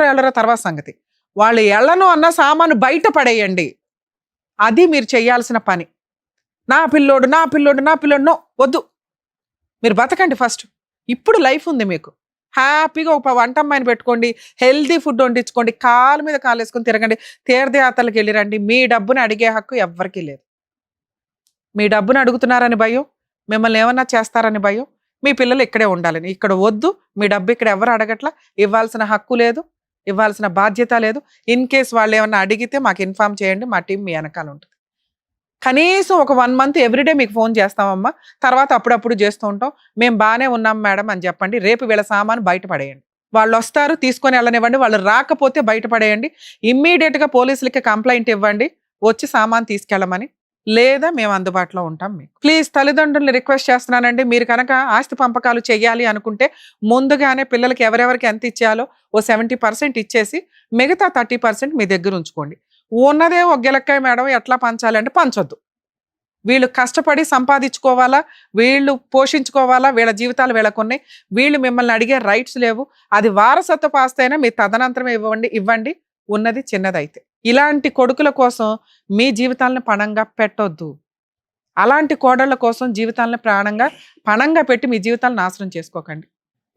వెళ్ళరో తర్వాత సంగతి. వాళ్ళు ఎళ్ళను అన్న సామాను బయట పడేయండి. అది మీరు చేయాల్సిన పని. నా పిల్లోడు నో, వద్దు. మీరు బతకండి ఫస్ట్. ఇప్పుడు లైఫ్ ఉంది మీకు. హ్యాపీగా ఒక వంట అమ్మాయిని పెట్టుకోండి, హెల్దీ ఫుడ్ వండించుకోండి, కాలు మీద కాలు వేసుకొని తిరగండి, తీర్థయాత్రలకు వెళ్ళి రండి. మీ డబ్బుని అడిగే హక్కు ఎవ్వరికీ లేదు. మీ డబ్బును అడుగుతున్నారని భయం, మిమ్మల్ని ఏమన్నా చేస్తారని భయం, మీ పిల్లలు ఇక్కడే ఉండాలని. ఇక్కడ వద్దు. మీ డబ్బు ఇక్కడ ఎవరు అడగట్లా, ఇవ్వాల్సిన హక్కు లేదు, ఇవ్వాల్సిన బాధ్యత లేదు. ఇన్ కేస్ వాళ్ళు ఏమన్నా అడిగితే మాకు ఇన్ఫార్మ్ చేయండి, మా టీం మీ వెనకాల ఉంటుంది. కనీసం ఒక 1 month ఎవ్రీడే మీకు ఫోన్ చేస్తామమ్మా, తర్వాత అప్పుడప్పుడు చేస్తూ ఉంటాం, మేము బాగానే ఉన్నాం మేడం అని చెప్పండి. రేపు వీళ్ళ సామాను బయటపడేయండి. వాళ్ళు వస్తారు, తీసుకొని వెళ్ళనివ్వండి. వాళ్ళు రాకపోతే బయటపడేయండి. ఇమ్మీడియట్గా పోలీసులకి కంప్లైంట్ ఇవ్వండి, వచ్చి సామాను తీసుకెళ్ళమని. లేదా మేము అందుబాటులో ఉంటాం మీకు. ప్లీజ్ తల్లిదండ్రుల్ని రిక్వెస్ట్ చేస్తున్నానండి, మీరు కనుక ఆస్తి పంపకాలు చేయాలి అనుకుంటే ముందుగానే పిల్లలకి ఎవరెవరికి ఎంత ఇచ్చేయాలో ఓ 70% ఇచ్చేసి మిగతా 30% మీ దగ్గర ఉంచుకోండి. ఉన్నదే ఒక గిలక్కాయ మేడం ఎట్లా పంచాలంటే పంచొద్దు. వీళ్ళు కష్టపడి సంపాదించుకోవాలా, వీళ్ళు పోషించుకోవాలా, వీళ్ళ జీవితాలు వీళ్ళకున్నాయి. వీళ్ళు మిమ్మల్ని అడిగే రైట్స్ లేవు. అది వారసత్వ ఆస్తి అయినా మీ తదనంతరం ఇవ్వండి, ఉన్నది చిన్నదైతే. ఇలాంటి కొడుకుల కోసం మీ జీవితాలను పణంగా పెట్టొద్దు. అలాంటి కోడళ్ళ కోసం జీవితాలను పణంగా పెట్టి మీ జీవితాలను నాశనం చేసుకోకండి.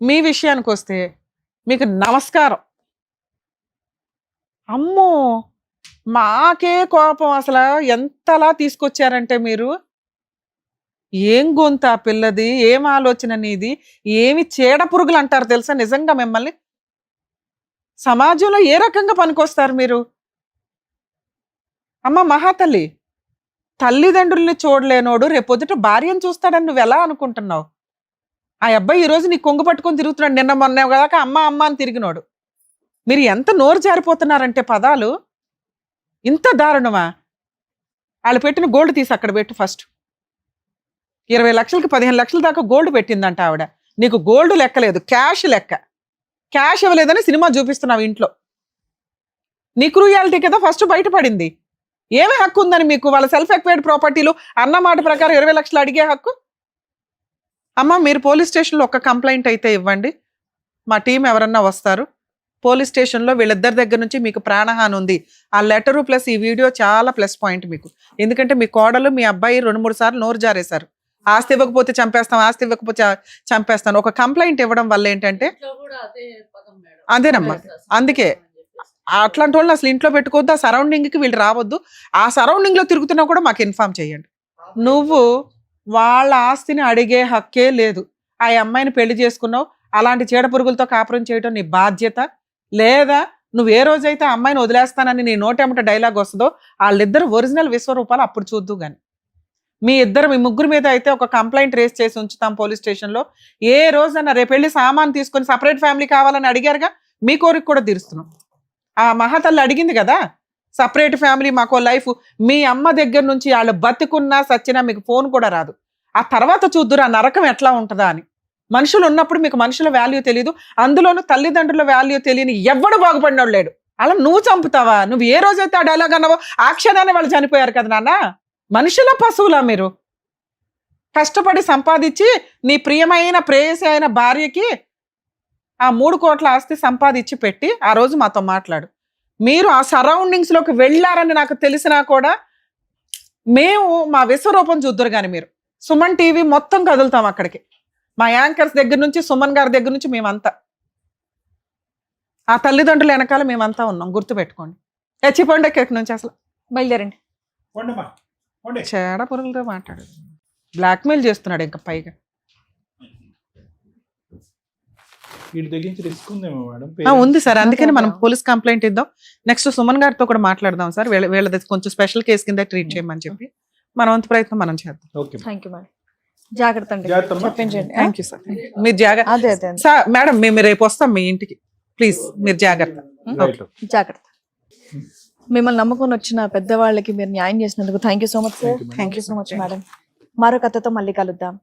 మీ విషయానికి వస్తే మీకు నమస్కారం. అమ్మో, మాకే కోపం. అసలు ఎంతలా తీసుకొచ్చారంటే మీరు, ఏం గొంత పిల్లది, ఏం ఆలోచన నీది, ఏమి చీడ పురుగులు అంటారు తెలుసా నిజంగా మిమ్మల్ని. సమాజంలో ఏ రకంగా పనికొస్తారు మీరు? అమ్మ మహాతల్లి, తల్లిదండ్రుల్ని చూడలేనోడు రేపొద్దుట భార్యను చూస్తాడని నువ్వు ఎలా అనుకుంటున్నావు? ఆ అబ్బాయి ఈరోజు నీ కొంగు పట్టుకొని తిరుగుతున్నాడు, నిన్న మొన్న కదా అమ్మ అని తిరిగినోడు. మీరు ఎంత నోరు జారిపోతున్నారంటే పదాలు, ఇంత దారుణమా? వాళ్ళు పెట్టిన గోల్డ్ తీసి అక్కడ పెట్టు ఫస్ట్. 20 లక్షలకి 15 లక్షల దాకా గోల్డ్ పెట్టిందంట ఆవిడ. నీకు గోల్డ్ లెక్కలేదు, క్యాష్ లెక్క. క్యాష్ ఇవ్వలేదని సినిమా చూపిస్తున్నావు ఇంట్లో. నీ క్రూయాలిటీ కదా ఫస్ట్ బయటపడింది. ఏమి హక్కు ఉందని మీకు? వాళ్ళ సెల్ఫ్ ఎక్వైర్డ్ ప్రాపర్టీలు అన్న మాట ప్రకారం 20 లక్షలు అడిగే హక్కు. అమ్మ, మీరు పోలీస్ స్టేషన్లో ఒక కంప్లైంట్ అయితే ఇవ్వండి, మా టీం ఎవరన్నా వస్తారు. పోలీస్ స్టేషన్లో వీళ్ళిద్దరి దగ్గర నుంచి మీకు ప్రాణహాని ఉంది. ఆ లెటరు ప్లస్ ఈ వీడియో చాలా ప్లస్ పాయింట్ మీకు. ఎందుకంటే మీ కోడలు మీ అబ్బాయి 2-3 సార్లు నోరు జారేశారు. ఆస్తి ఇవ్వకపోతే చంపేస్తాం, ఆస్తి ఇవ్వకపోతే చంపేస్తాను. ఒక కంప్లైంట్ ఇవ్వడం వల్ల ఏంటంటే, అదేనమ్మా, అట్లాంటి వాళ్ళని అసలు ఇంట్లో పెట్టుకోవద్దు, ఆ సరౌండింగ్కి వీళ్ళు రావద్దు. ఆ సరౌండింగ్లో తిరుగుతున్నా కూడా మాకు ఇన్ఫార్మ్ చేయండి. నువ్వు వాళ్ళ ఆస్తిని అడిగే హక్కే లేదు. ఆ అమ్మాయిని పెళ్లి చేసుకున్నావు, అలాంటి చీడ పురుగులతో కాపురం చేయడం నీ బాధ్యత. లేదా నువ్వు ఏ రోజైతే ఆ అమ్మాయిని వదిలేస్తానని నీ నోటెమ్మట డైలాగ్ వస్తుందో వాళ్ళిద్దరు ఒరిజినల్ విశ్వరూపాలు అప్పుడు చూద్దు గాని. మీ ముగ్గురు మీద అయితే ఒక కంప్లైంట్ రేస్ చేసి ఉంచుతాం పోలీస్ స్టేషన్లో. ఏ రోజన్నా రేపు వెళ్ళి సామాన్ తీసుకొని సపరేట్ ఫ్యామిలీ కావాలని అడిగారుగా, మీ కోరిక కూడా తీరుస్తున్నాం. ఆ మహాతల్లి అడిగింది కదా సపరేట్ ఫ్యామిలీ, మాకో లైఫ్. మీ అమ్మ దగ్గర నుంచి వాళ్ళు బతికున్నా సచ్చినా మీకు ఫోన్ కూడా రాదు. ఆ తర్వాత చూద్దురు ఆ నరకం ఎట్లా ఉంటుందా అని. మనుషులు ఉన్నప్పుడు మీకు మనుషుల వాల్యూ తెలియదు, అందులోనూ తల్లిదండ్రుల వాల్యూ తెలియని ఎవ్వడు బాగుపడినోడు లేడు. అలా నువ్వు చంపుతావా? నువ్వు ఏ రోజైతే ఆ డైలాగ్ అన్నావో ఆ క్షణాన్ని వాళ్ళు చనిపోయారు కదా నాన్న. మనుషుల పశువులా మీరు? కష్టపడి సంపాదించి నీ ప్రియమైన ప్రేయసి అయిన భార్యకి ఆ 3 కోట్ల ఆస్తి సంపాదించి పెట్టి ఆ రోజు మాతో మాట్లాడు. మీరు ఆ సరౌండింగ్స్ లోకి వెళ్ళారని నాకు తెలిసినా కూడా మేము మా విశ్వరూపం చూద్దరు కానీ మీరు సుమన్ టీవీ మొత్తం కదులుతాం అక్కడికి. మా యాంకర్స్ దగ్గర నుంచి సుమన్ గారి దగ్గర నుంచి మేమంతా ఆ తల్లిదండ్రుల వెనకాల మేమంతా ఉన్నాం, గుర్తుపెట్టుకోండి. చచ్చిపోండి ఎక్కడి నుంచి అసలు బయలుదేరండి. చేడ పురుగులతో మాట్లాడు, బ్లాక్మెయిల్ చేస్తున్నాడు ఇంకా పైగా. వీటి దగ్గర నుంచి రిస్క్ ఉందేమో మేడం. ఉంది సార్, అందుకని మనం పోలీస్ కంప్లైంట్ ఇద్దాం. నెక్స్ట్ సుమన్ గారితో కూడా మాట్లాడదాం సార్, వీళ్ళది కొంచెం స్పెషల్ కేసు కింద ట్రీట్ చేయమని చెప్పి మన వంతు ప్రయత్నం మనం చేద్దాం. Okay thank you madam. జాగ్రత్త అండి, చెప్పించండి. Thank you sir. మీరు జాగ్రత్త అదే సార్. మేడం మేము రేపు వస్తాం మీ ఇంటికి, ప్లీజ్ మీరు జాగ్రత్త. జాగ్రత్త. మిమ్మల్ని నమ్ముకొని వచ్చిన పెద్దవాళ్ళకి మీరు న్యాయం చేసినందుకు thank you so much sir. Thank you so much madam. మరో కథతో మళ్ళీ కలుద్దాం.